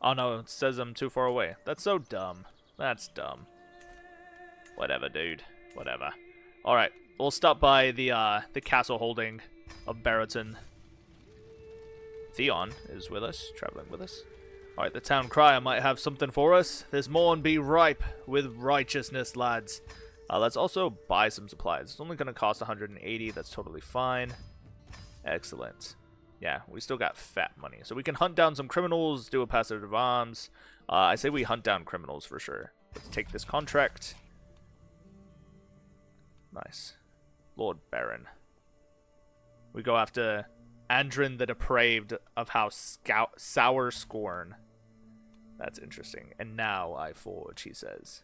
Oh no, it says I'm too far away. That's so dumb. That's dumb. Whatever, dude. Whatever. Alright, we'll stop by the castle holding of Barrowtown. Theon is with us, traveling with us. Alright, the town crier might have something for us. This morn be ripe with righteousness, lads. Let's also buy some supplies. It's only going to cost 180. That's totally fine. Excellent. Yeah, we still got fat money. So we can hunt down some criminals, do a passive of arms. I say we hunt down criminals for sure. Let's take this contract. Nice. Lord Baron. We go after Andrin the Depraved of House Sour Scorn. That's interesting. And now I forge, he says.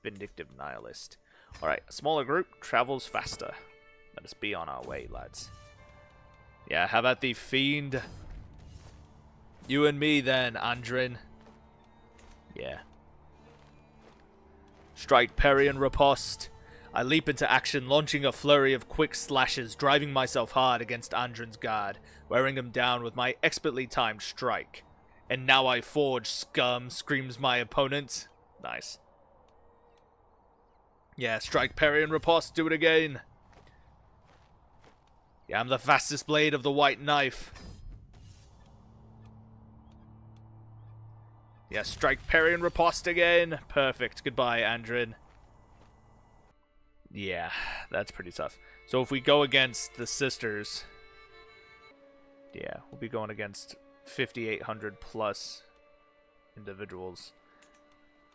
Vindictive Nihilist. Alright, a smaller group travels faster. Let us be on our way, lads. Yeah, how about the Fiend? You and me then, Andrin. Yeah. Strike, parry, and riposte. I leap into action, launching a flurry of quick slashes, driving myself hard against Andrin's guard, wearing him down with my expertly timed strike. And now I forge, scum, screams my opponent. Nice. Yeah, strike, parry, and riposte, do it again. Yeah, I'm the fastest blade of the white knife. Yeah, strike, parry, and riposte again. Perfect. Goodbye, Andrin. Yeah, that's pretty tough. So if we go against the sisters, yeah, we'll be going against 5,800 plus individuals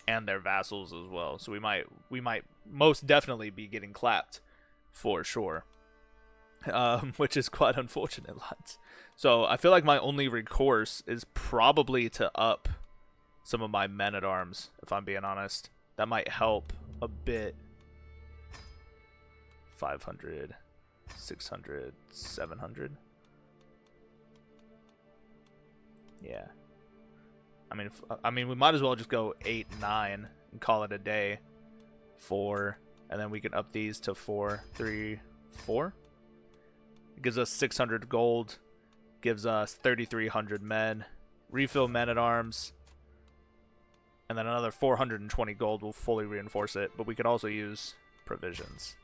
and their vassals as well. So we might most definitely be getting clapped for sure, which is quite unfortunate, lads. So I feel like my only recourse is probably to up some of my men-at-arms, if I'm being honest. That might help a bit. 500, 600, 700. Yeah. I mean, we might as well just go 8, 9 and call it a day. 4, and then we can up these to 4, 3, 4. It gives us 600 gold. Gives us 3,300 men. Refill men at arms. And then another 420 gold will fully reinforce it. But we could also use provisions.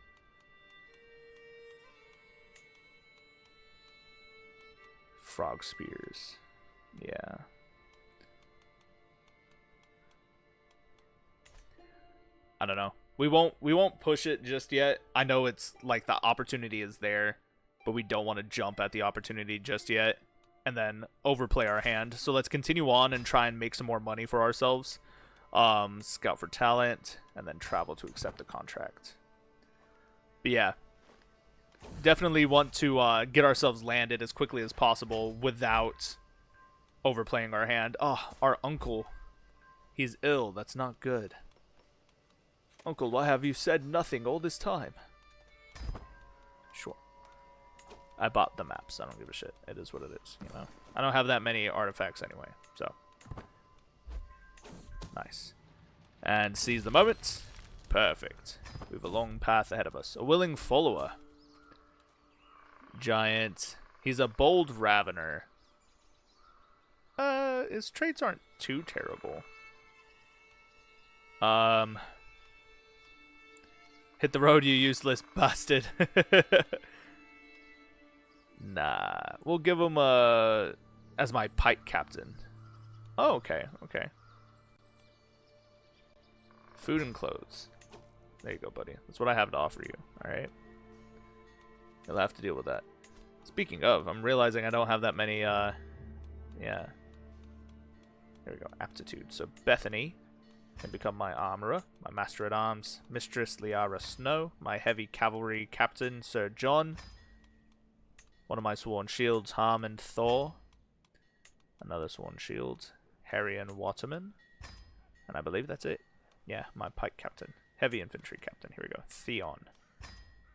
Frog spears. Yeah. I don't know. We won't push it just yet. I know it's like the opportunity is there, but we don't want to jump at the opportunity just yet and then overplay our hand. So let's continue on and try and make some more money for ourselves. Scout for talent and then travel to accept the contract. But yeah. Definitely want to get ourselves landed as quickly as possible without overplaying our hand. Oh, our uncle. He's ill. That's not good. Uncle, why have you said nothing all this time? Sure. I bought the maps. I don't give a shit. It is what it is, you know? I don't have that many artifacts anyway, so. Nice. And seize the moment. Perfect. We have a long path ahead of us. A willing follower. Giant. He's a bold ravener. His traits aren't too terrible. Hit the road, you useless bastard. Nah. We'll give him as my pike captain. Oh, okay, okay. Food and clothes. There you go, buddy. That's what I have to offer you, alright? You'll have to deal with that. Speaking of, I'm realizing I don't have that many, yeah. There we go, aptitude. So Bethany can become my armorer, my master-at-arms, Mistress Lyarra Snow, my heavy cavalry captain, Sir John, one of my sworn shields, Harmon Thor, another sworn shield, Harry and Waterman, and I believe that's it. Yeah, my pike captain. Heavy infantry captain. Here we go. Theon.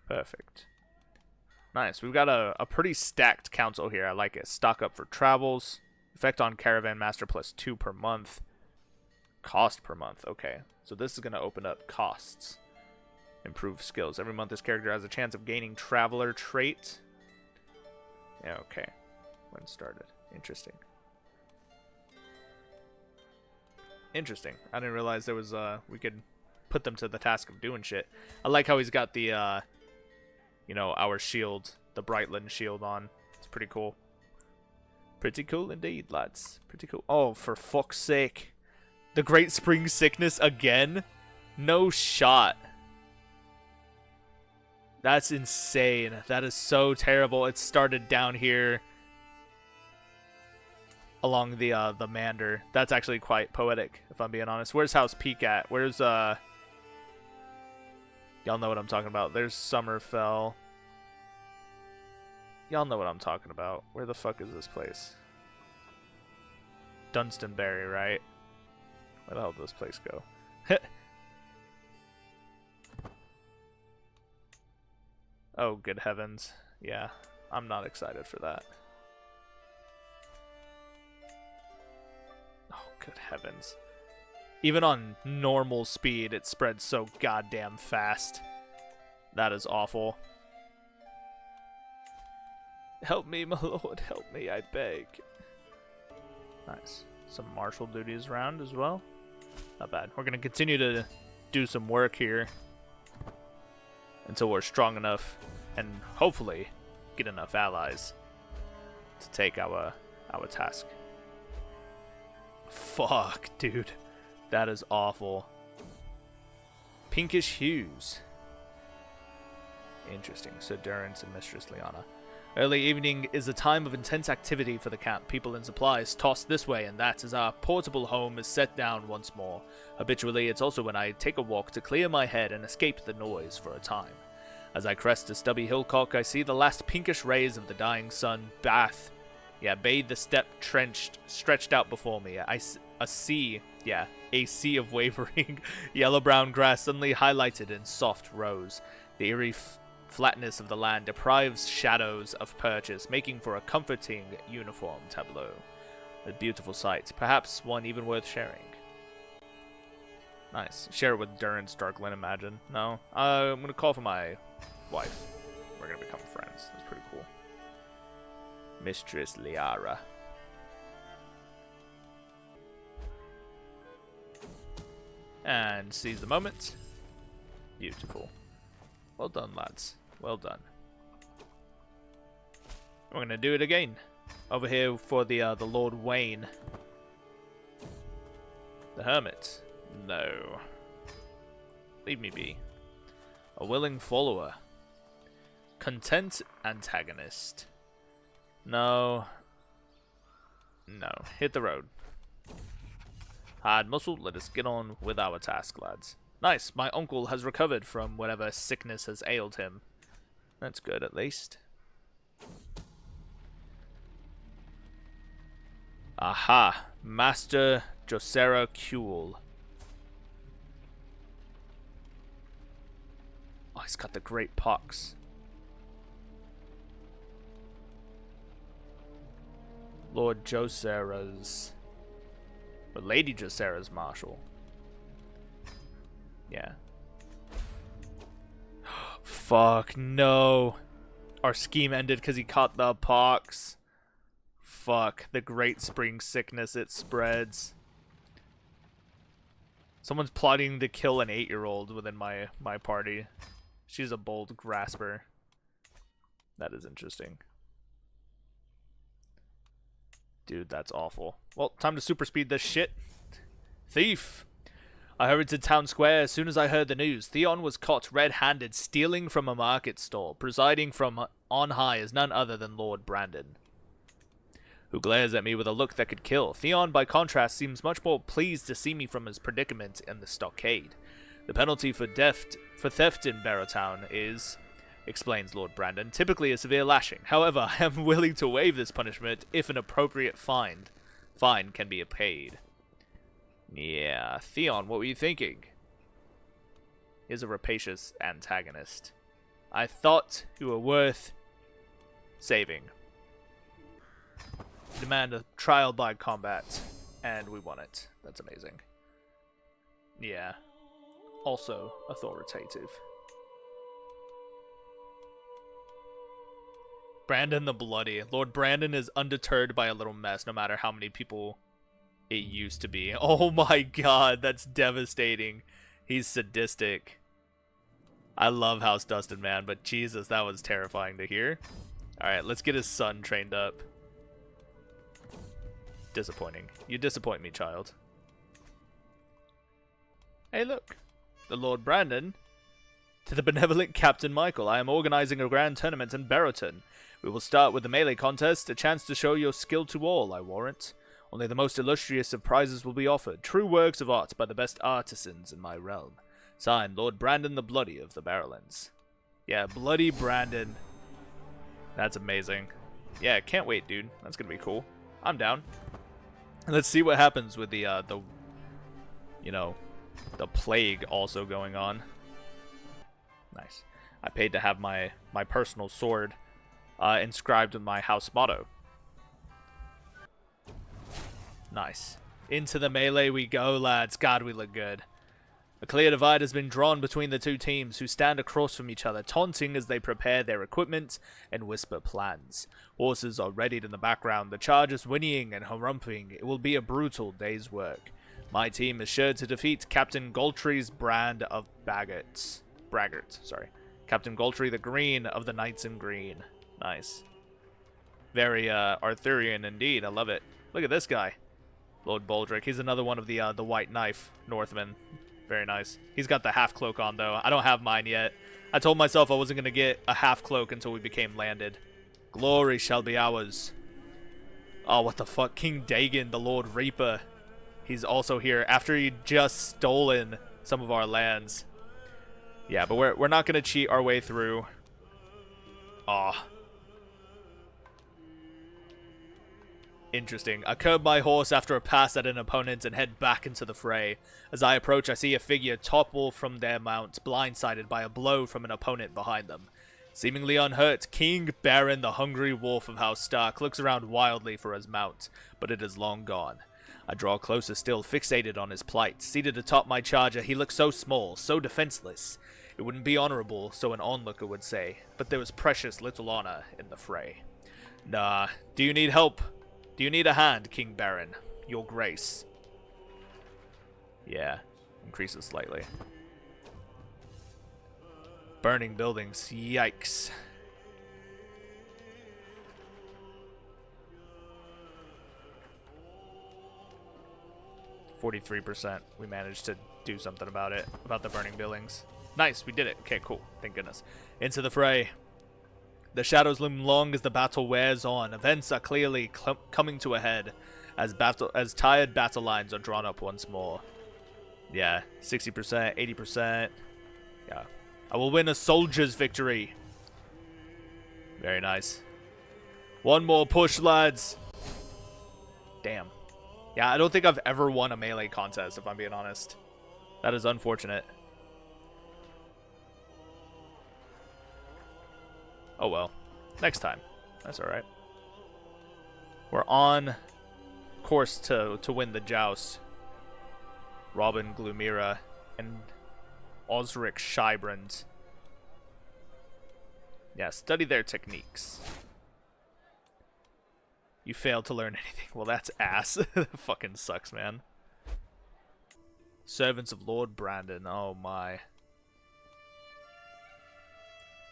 Perfect. Nice. We've got a pretty stacked council here. I like it. Stock up for travels. Effect on caravan master +2 per month. Cost per month. Okay. So this is going to open up costs. Improve skills. Every month this character has a chance of gaining traveler trait. Yeah, okay. When started. Interesting. Interesting. I didn't realize there was, we could put them to the task of doing shit. I like how he's got the, you know, our shield, the Brightland shield on. It's pretty cool. Pretty cool indeed, lads. Pretty cool. Oh, for fuck's sake. The Great Spring Sickness again? No shot. That's insane. That is so terrible. It started down here along the Mander. That's actually quite poetic, if I'm being honest. Where's House Peak at? Where's, y'all know what I'm talking about. There's Summerfell. Y'all know what I'm talking about. Where the fuck is this place? Dunstonbury, right? Where the hell did this place go? Oh, good heavens. Yeah, I'm not excited for that. Oh, good heavens. Even on normal speed, it spreads so goddamn fast. That is awful. Help me, my lord, help me, I beg. Nice. Some martial duties around as well. Not bad. We're going to continue to do some work here until we're strong enough and hopefully get enough allies to take our task. Fuck, dude. That is awful. Pinkish hues. Interesting. So Durance and Mistress Lyanna. Early evening is a time of intense activity for the camp. People and supplies tossed this way and that as our portable home is set down once more. Habitually, it's also when I take a walk to clear my head and escape the noise for a time. As I crest a stubby hillcock, I see the last pinkish rays of the dying sun bathe the steppe stretched out before me. A sea of wavering yellow-brown grass suddenly highlighted in soft rose. The eerie flatness of the land deprives shadows of purchase, making for a comforting uniform tableau. A beautiful sight, perhaps one even worth sharing. Nice. Share it with Durance Darklyn, imagine. No? I'm going to call for my wife. We're going to become friends. That's pretty cool. Mistress Lyarra. And seize the moment. Beautiful. Well done, lads. Well done. We're going to do it again. Over here for the Lord Wayne. The Hermit. No. Leave me be. A willing follower. Content antagonist. No. No. Hit the road. Hard muscle, let us get on with our task, lads. Nice, my uncle has recovered from whatever sickness has ailed him. That's good, at least. Aha, Master Josera Kuel. Oh, he's got the great pox. Lord Josera's... or Lady Josera's marshal. Fuck, no. Our scheme ended because he caught the pox. Fuck, the great spring sickness, it spreads. Someone's plotting to kill an 8-year-old within my party. She's a bold grasper. That is interesting. Dude, that's awful. Well, time to super speed this shit. Thief! I hurried to town square as soon as I heard the news. Theon was caught red-handed stealing from a market stall. Presiding from on high is none other than Lord Brandon, who glares at me with a look that could kill. Theon, by contrast, seems much more pleased to see me from his predicament in the stockade. The penalty for theft in Barrowtown is, explains Lord Brandon, typically a severe lashing. However, I am willing to waive this punishment if an appropriate fine can be paid. Yeah, Theon, what were you thinking? He's a rapacious antagonist. I thought you were worth saving. Demand a trial by combat, and we won it. That's amazing. Yeah. Also authoritative. Brandon the Bloody. Lord Brandon is undeterred by a little mess, no matter how many people it used to be. Oh my god, that's devastating. He's sadistic. I love House Dustin, man, but Jesus, that was terrifying to hear. Alright, let's get his son trained up. Disappointing. You disappoint me, child. Hey, look. The Lord Brandon. To the benevolent Captain Mychel, I am organizing a grand tournament in Barrowtown. We will start with the melee contest, a chance to show your skill to all, I warrant. Only the most illustrious of prizes will be offered, true works of art by the best artisans in my realm. Signed, Lord Brandon the Bloody of the Barrowlands. Yeah, Bloody Brandon. That's amazing. Yeah, can't wait, dude. That's gonna be cool. I'm down. Let's see what happens with the plague also going on. Nice. I paid to have my personal sword inscribed with my house motto. Nice. Into the melee we go, lads. God, we look good. A clear divide has been drawn between the two teams, who stand across from each other, taunting as they prepare their equipment and whisper plans. Horses are readied in the background, the chargers whinnying and harumping. It will be a brutal day's work. My team is sure to defeat Captain Goltry's brand of Braggarts. Captain Goltry the Green of the Knights in Green. Nice. Very Arthurian indeed. I love it. Look at this guy. Lord Baldric. He's another one of the White Knife Northmen. Very nice. He's got the half cloak on, though. I don't have mine yet. I told myself I wasn't going to get a half cloak until we became landed. Glory shall be ours. Oh, what the fuck? King Dagon, the Lord Reaper. He's also here after he just stolen some of our lands. Yeah, but we're not going to cheat our way through. Aw. Interesting. I curb my horse after a pass at an opponent and head back into the fray. As I approach, I see a figure topple from their mount, blindsided by a blow from an opponent behind them. Seemingly unhurt, King Baron, the hungry wolf of House Stark, looks around wildly for his mount, but it is long gone. I draw closer still, fixated on his plight. Seated atop my charger, he looks so small, so defenseless. It wouldn't be honorable, so an onlooker would say, but there was precious little honor in the fray. Nah, do you need help? Do you need a hand, King Baron? Your grace. Yeah, increases slightly. Burning buildings, yikes. %. We managed to do something about it, about the burning buildings. Nice, we did it. Okay, cool. Thank goodness. Into the fray. The shadows loom long as the battle wears on. Events are clearly coming to a head as tired battle lines are drawn up once more. Yeah, 60%, 80%. Yeah. I will win a soldier's victory. Very nice. One more push, lads. Damn. Yeah, I don't think I've ever won a melee contest, if I'm being honest. That is unfortunate. Oh well. Next time. That's alright. We're on course to win the Joust. Robin Glumira and Osric Shibrand. Yeah, study their techniques. You failed to learn anything. Well, that's ass. That fucking sucks, man. Servants of Lord Brandon. Oh my.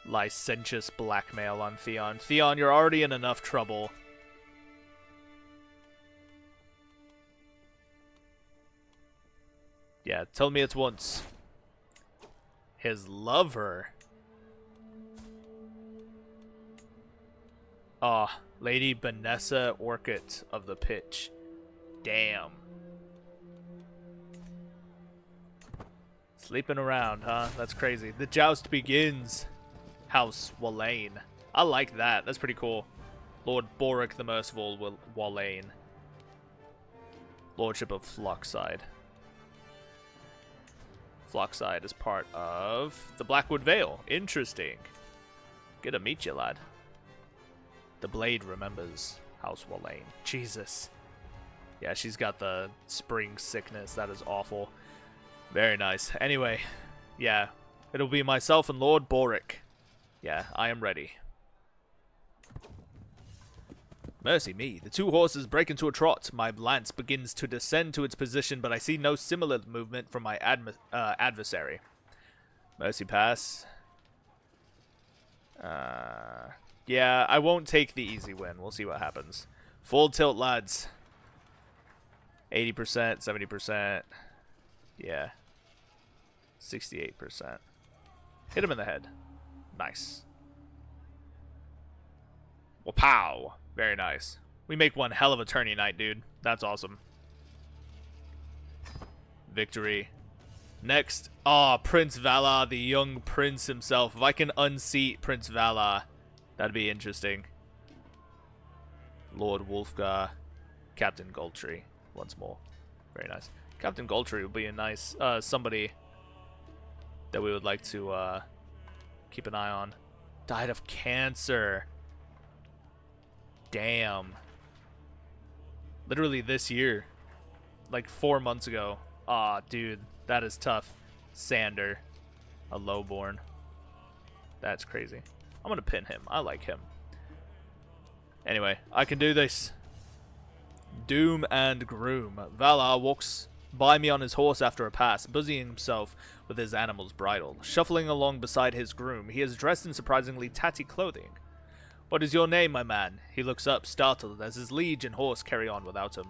Licentious blackmail on Theon. Theon, you're already in enough trouble. Yeah, tell me at once. His lover. Ah, Lady Vanessa Orchid of the Pitch. Damn. Sleeping around, huh? That's crazy. The joust begins. House Wallane. I like that. That's pretty cool. Lord Boric the Merciful Wallane. Lordship of Flockside. Flockside is part of the Blackwood Vale. Interesting. Good to meet you, lad. The Blade remembers House Wallane. Jesus. Yeah, she's got the spring sickness. That is awful. Very nice. Anyway, yeah. It'll be myself and Lord Boric. Yeah, I am ready. Mercy me. The two horses break into a trot. My lance begins to descend to its position, but I see no similar movement from my adversary. Mercy pass. Yeah, I won't take the easy win. We'll see what happens. Full tilt, lads. 80%, 70%. Yeah. 68%. Hit him in the head. Nice. Well, pow. Very nice. We make one hell of a tourney night, dude. That's awesome. Victory. Next. Prince Valar, the young prince himself. If I can unseat Prince Valar, that'd be interesting. Lord Wolfgar. Captain Goldtree. Once more. Very nice. Captain Goldtree would be a nice somebody that we would like to keep an eye on. Died of cancer. Damn. Literally this year. Like 4 months ago. Aw, dude. That is tough. Sander. A lowborn. That's crazy. I'm gonna pin him. I like him. Anyway, I can do this. Doom and Groom. Valar walks by me on his horse after a pass, busying himself with his animal's bridle. Shuffling along beside his groom, he is dressed in surprisingly tatty clothing. What is your name, my man? He looks up, startled, as his liege and horse carry on without him.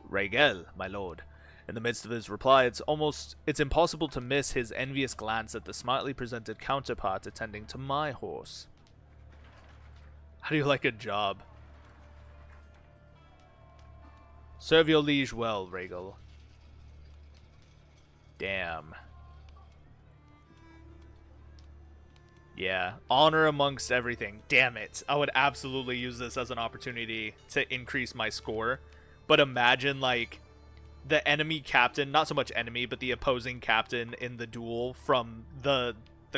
Regel, my lord. In the midst of his reply, it's impossible to miss his envious glance at the smartly presented counterpart attending to my horse. How do you like a job? Serve your liege well, Regel. Damn. Yeah, honor amongst everything. Damn it. I would absolutely use this as an opportunity to increase my score. But imagine, like, the enemy captain, not so much enemy, but the opposing captain in the duel from the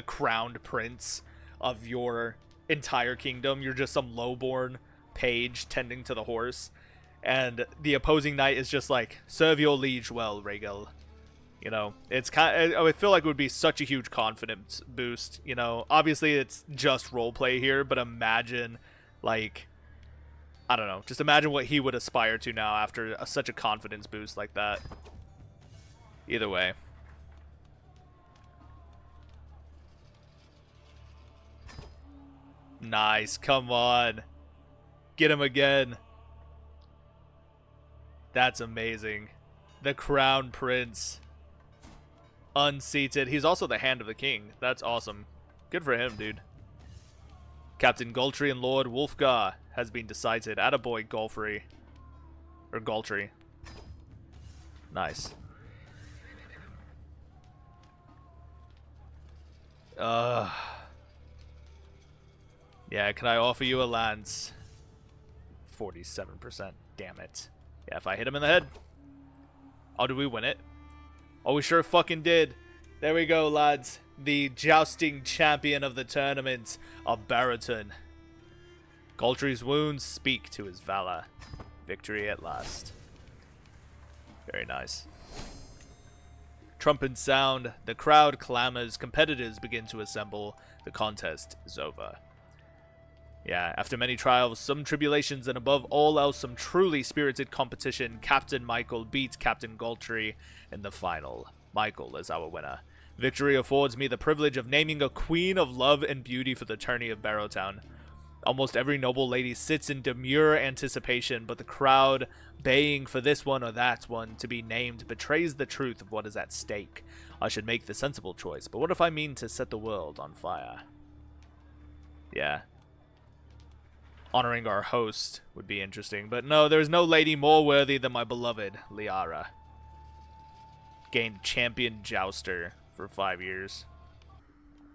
crowned prince of your entire kingdom. You're just some lowborn page tending to the horse. And the opposing knight is just like, serve your liege well, Regel. You know, it's kind of, I feel like it would be such a huge confidence boost, you know. Obviously, it's just roleplay here, but imagine, like, I don't know. Just imagine what he would aspire to now after such a confidence boost like that. Either way. Nice. Come on. Get him again. That's amazing. The Crown Prince. Unseated. He's also the Hand of the King. That's awesome. Good for him, dude. Captain Goldtree and Lord Wolfgar has been decided. Attaboy, Golfrey. Or Goldtree. Nice. Yeah, can I offer you a lance? 47%. Damn it. Yeah, if I hit him in the head. Oh, did we win it? Oh, we sure fucking did. There we go, lads. The jousting champion of the tournament of Barrowtown. Goldtree's wounds speak to his valor. Victory at last. Very nice. Trumpets sound, the crowd clamors, competitors begin to assemble, the contest is over. Yeah, after many trials, some tribulations, and above all else some truly spirited competition, Captain Mychel beats Captain Galtrey in the final. Mychel is our winner. Victory affords me the privilege of naming a queen of love and beauty for the tourney of Barrowtown. Almost every noble lady sits in demure anticipation, but the crowd, baying for this one or that one to be named, betrays the truth of what is at stake. I should make the sensible choice, but what if I mean to set the world on fire? Yeah. Honoring our host would be interesting, but no, there is no lady more worthy than my beloved Lyarra. Gained champion jouster for 5 years.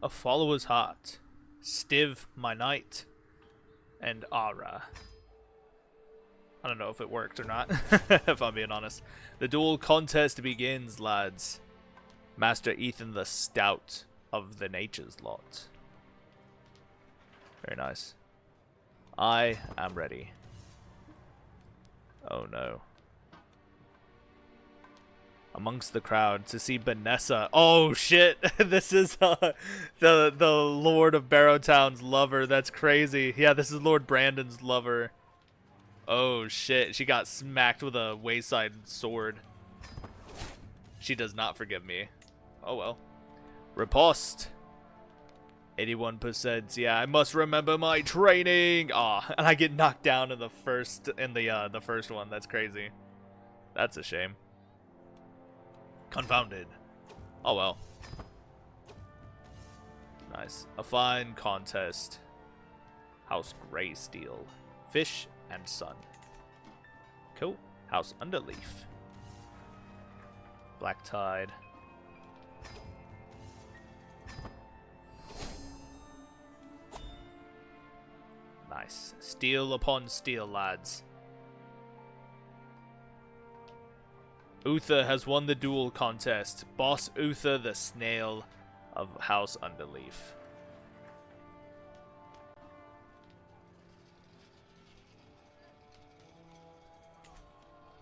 A follower's heart. Stiv, my knight. And Ara. I don't know if it worked or not, if I'm being honest. The duel contest begins, lads. Master Ethan the Stout of the Nature's Lot. Very nice. I am ready. Oh no. Amongst the crowd to see Vanessa. Oh shit! This is the Lord of Barrowtown's lover. That's crazy. Yeah, this is Lord Brandon's lover. Oh shit! She got smacked with a wayside sword. She does not forgive me. Oh well. Riposte. 81%. Yeah, I must remember my training. Ah, and I get knocked down in the first one. That's crazy. That's a shame. Confounded. Oh well. Nice. A fine contest. House Greysteel. Fish and Sun. Cool. House Underleaf. Black Tide. Nice. Steel upon steel, lads. Uther has won the duel contest. Boss Uther the Snail of House Underleaf.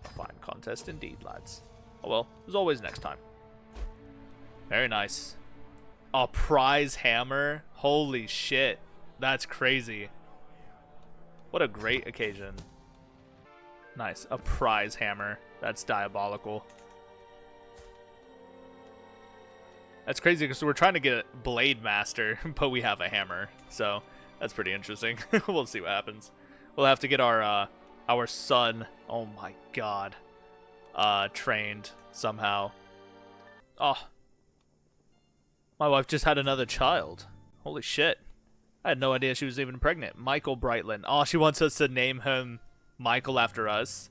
A fine contest indeed, lads. Oh well, there's always next time. Very nice. A prize hammer? Holy shit. That's crazy. What a great occasion. Nice. A prize hammer. That's diabolical. That's crazy because we're trying to get a Blade Master, but we have a hammer. So that's pretty interesting. We'll see what happens. We'll have to get our son, oh my god, trained somehow. Oh. My wife just had another child. Holy shit. I had no idea she was even pregnant. Mychel Brightland. Oh, she wants us to name him Mychel after us.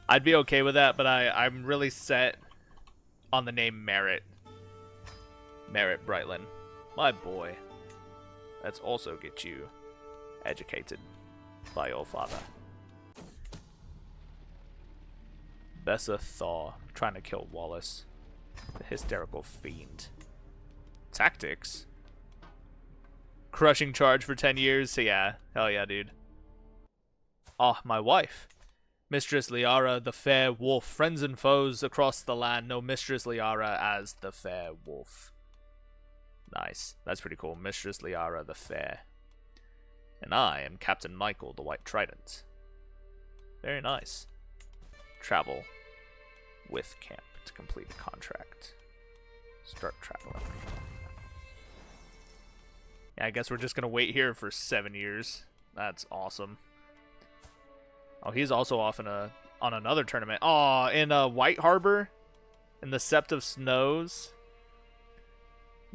I'd be okay with that, but I'm really set on the name Merritt. Merritt Brightland. My boy. Let's also get you educated by your father. Bessa Thaw. Trying to kill Wallace. The hysterical fiend. Tactics? Crushing charge for 10 years? So yeah. Hell yeah, dude. Ah, my wife. Mistress Lyarra, the fair wolf. Friends and foes across the land know Mistress Lyarra as the fair wolf. Nice. That's pretty cool. Mistress Lyarra, the fair. And I am Captain Mychel, the White Trident. Very nice. Travel with camp to complete the contract. Start traveling. Yeah, I guess we're just gonna wait here for 7 years. That's awesome. Oh, he's also off on another tournament. Oh, in White Harbor, in the Sept of Snows.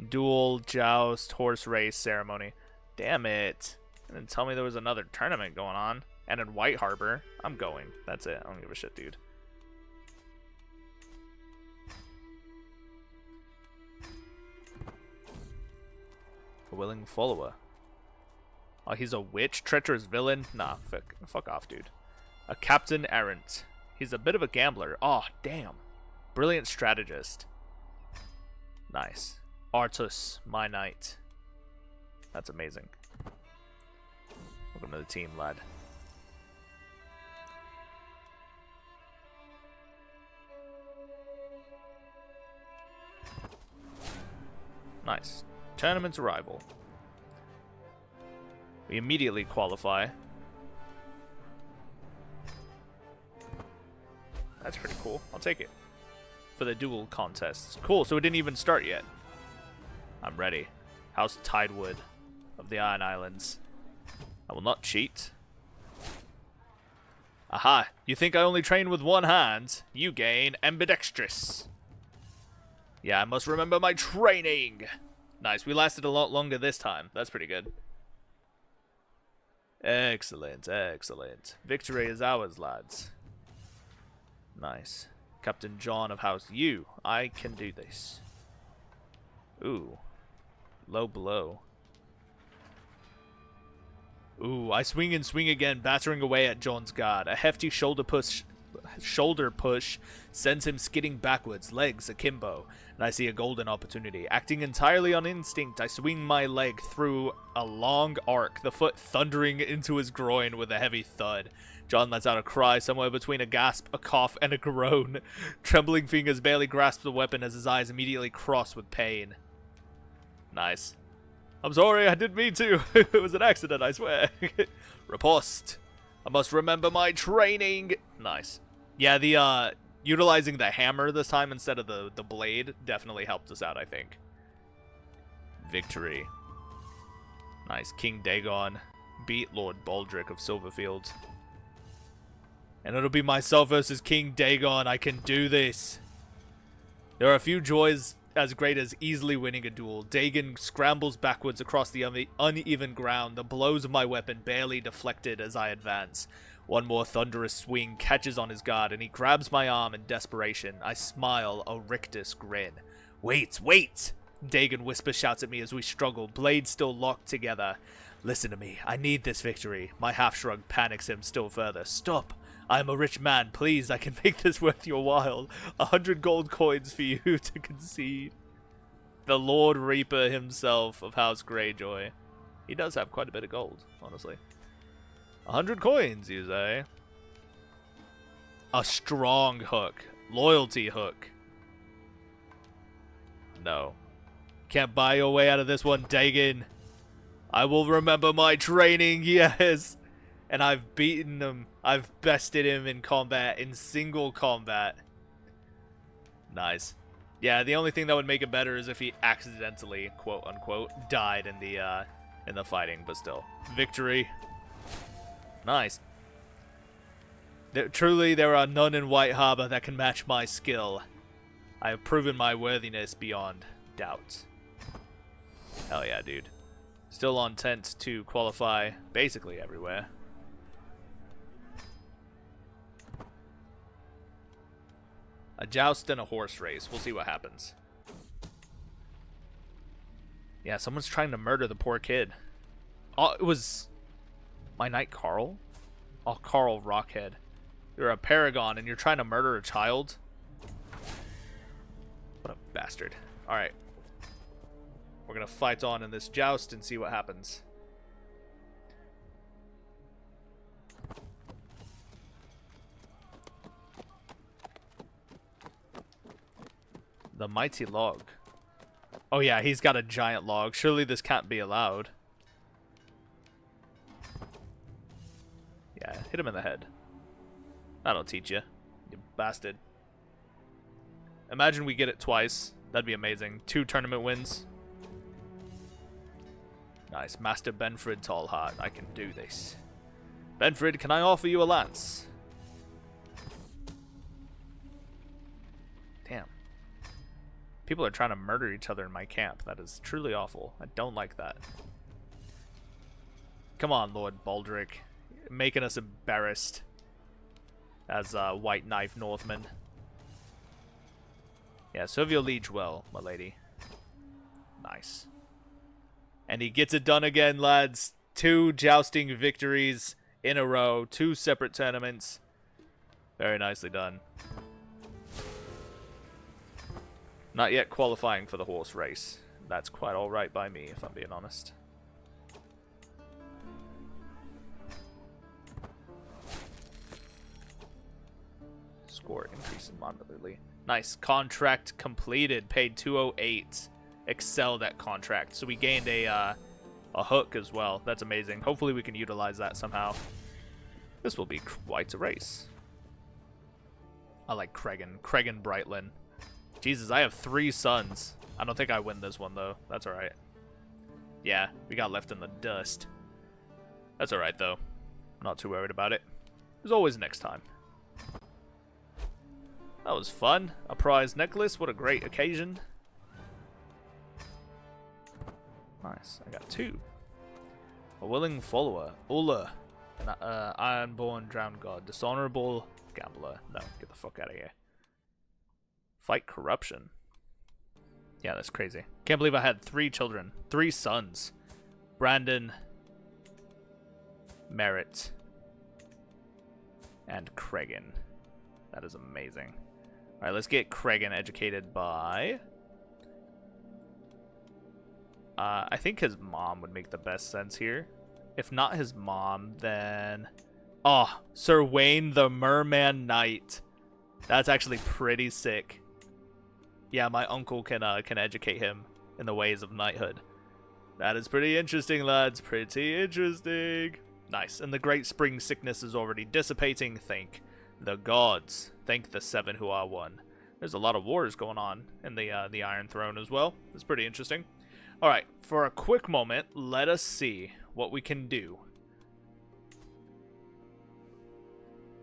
Duel, joust, horse race ceremony. Damn it! And then tell me there was another tournament going on. And in White Harbor, I'm going. That's it. I don't give a shit, dude. A willing follower. Oh, he's a witch? Treacherous villain? Nah, fuck off, dude. A captain errant. He's a bit of a gambler. Oh, damn. Brilliant strategist. Nice. Artus, my knight. That's amazing. Welcome to the team, lad. Nice. Tournament's arrival. We immediately qualify. That's pretty cool. I'll take it. For the duel contests. Cool, so it didn't even start yet. I'm ready. House Tidewood of the Iron Islands. I will not cheat. Aha! You think I only train with one hand? You gain ambidextrous. Yeah, I must remember my training! Nice, we lasted a lot longer this time. That's pretty good. Excellent, excellent. Victory is ours, lads. Nice. Captain John of House U. I can do this. Ooh. Low blow. Ooh, I swing and swing again, battering away at John's guard. A hefty shoulder push sends him skidding backwards, legs akimbo, and I see a golden opportunity. Acting entirely on instinct, I swing my leg through a long arc, the foot thundering into his groin with a heavy thud. John lets out a cry somewhere between a gasp, a cough, and a groan. Trembling fingers barely grasp the weapon as his eyes immediately cross with pain. Nice. I'm sorry, I didn't mean to. It was an accident, I swear. Riposte. I must remember my training. Nice. Yeah, the utilizing the hammer this time instead of the blade definitely helped us out, I think. Victory. Nice. King Dagon beat Lord Baldric of Silverfield. And it'll be myself versus King Dagon. I can do this. There are a few joys as great as easily winning a duel. Dagon scrambles backwards across the uneven ground, the blows of my weapon barely deflected as I advance. One more thunderous swing catches on his guard, and he grabs my arm in desperation. I smile a rictus grin. Wait, wait! Dagon whisper shouts at me as we struggle, blades still locked together. Listen to me, I need this victory. My half-shrug panics him still further. Stop! I am a rich man. Please, I can make this worth your while. 100 gold coins for you to concede. The Lord Reaper himself of House Greyjoy. He does have quite a bit of gold, honestly. 100 coins, you say? A strong hook. Loyalty hook. No. Can't buy your way out of this one, Dagon. I will remember my training, yes. And I've beaten him. I've bested him in combat, in single combat. Nice. Yeah, the only thing that would make it better is if he accidentally, quote unquote, died in the fighting, but still. Victory. Nice. Truly, there are none in White Harbor that can match my skill. I have proven my worthiness beyond doubt. Hell yeah, dude. Still on tent to qualify basically everywhere. A joust and a horse race. We'll see what happens. Yeah, someone's trying to murder the poor kid. Oh, it was my knight Carl? Oh, Carl Rockhead. You're a paragon and you're trying to murder a child? What a bastard. Alright. We're gonna fight on in this joust and see what happens. The mighty log. Oh yeah, he's got a giant log. Surely this can't be allowed. Yeah, hit him in the head. That'll teach you, you bastard. Imagine we get it twice. That'd be amazing. 2 tournament wins. Nice. Master Benfred Tallheart. I can do this. Benfred, can I offer you a lance? Damn. People are trying to murder each other in my camp. That is truly awful. I don't like that. Come on, Lord Baldric. Making us embarrassed as White Knife Northmen. Yeah, serve your liege well, my lady. Nice. And he gets it done again, lads. 2 jousting victories in a row. 2 separate tournaments. Very nicely done. Not yet qualifying for the horse race. That's quite alright by me, if I'm being honest. Score increase in Manderly. Nice. Contract completed. Paid 208. excelled at contract. So we gained a hook as well. That's amazing. Hopefully we can utilize that somehow. This will be quite a race. I like Cregan Brightlin. Jesus, I have 3 sons. I don't think I win this one, though. That's alright. Yeah, we got left in the dust. That's alright, though. Not too worried about it. There's always next time. That was fun. A prize necklace. What a great occasion. Nice. I got 2. A willing follower. Ulla. An ironborn drowned god. Dishonorable gambler. No, get the fuck out of here. Fight corruption. Yeah, that's crazy. Can't believe I had 3 children. 3 sons. Brandon, Merritt, and Cregan. That is amazing. Alright, let's get Cregan educated by... I think his mom would make the best sense here. If not his mom, then... Oh, Sir Wayne the Merman Knight. That's actually pretty sick. Yeah, my uncle can educate him in the ways of knighthood. That is pretty interesting, lads. Pretty interesting. Nice. And the great spring sickness is already dissipating. Thank the gods. Thank the 7 who are one. There's a lot of wars going on in the Iron Throne as well. It's pretty interesting. All right, for a quick moment, let us see what we can do.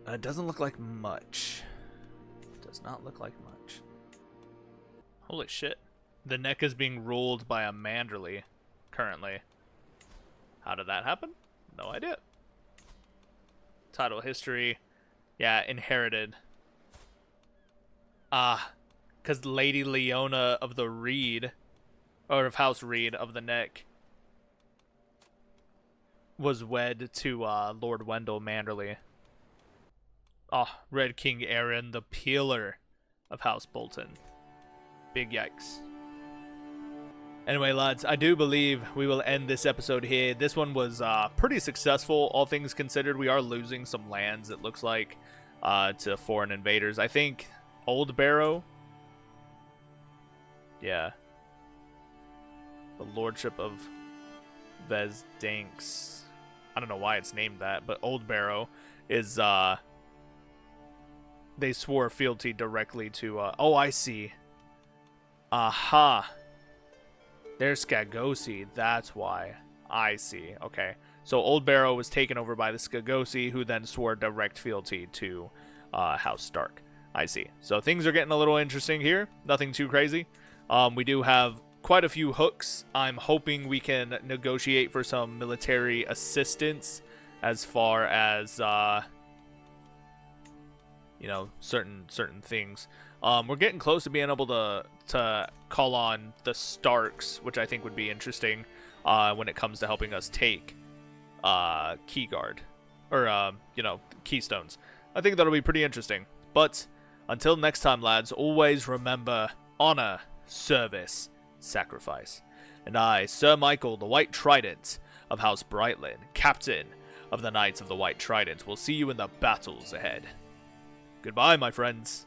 It doesn't look like much. Does not look like much. Holy shit. The neck is being ruled by a Manderly currently. How did that happen? No idea. Title history. Yeah, inherited. Because Lady Leona of the Reed, or of House Reed of the Neck, was wed to Lord Wendell Manderly. Red King Aaron, the Peeler of House Bolton. Big yikes. Anyway, lads, I do believe we will end this episode here. This one was pretty successful, all things considered. We are losing some lands, it looks like, to foreign invaders. I think Old Barrow. Yeah. The Lordship of Vesdanks. I don't know why it's named that, but Old Barrow is, they swore fealty directly to, oh, I see. Aha. There's Skagosi, that's why. I see, okay. So Old Barrow was taken over by the Skagosi, who then swore direct fealty to House Stark. I see. So things are getting a little interesting here. Nothing too crazy. We do have quite a few hooks. I'm hoping we can negotiate for some military assistance as far as, you know, certain things. We're getting close to being able to call on the Starks, which I think would be interesting when it comes to helping us take Keyguard, or, you know, Keystones. I think that'll be pretty interesting. But until next time, lads, always remember honor, service, sacrifice. And I, Ser Mychel, the White Trident of House Brightlin, captain of the Knights of the White Trident, will see you in the battles ahead. Goodbye, my friends.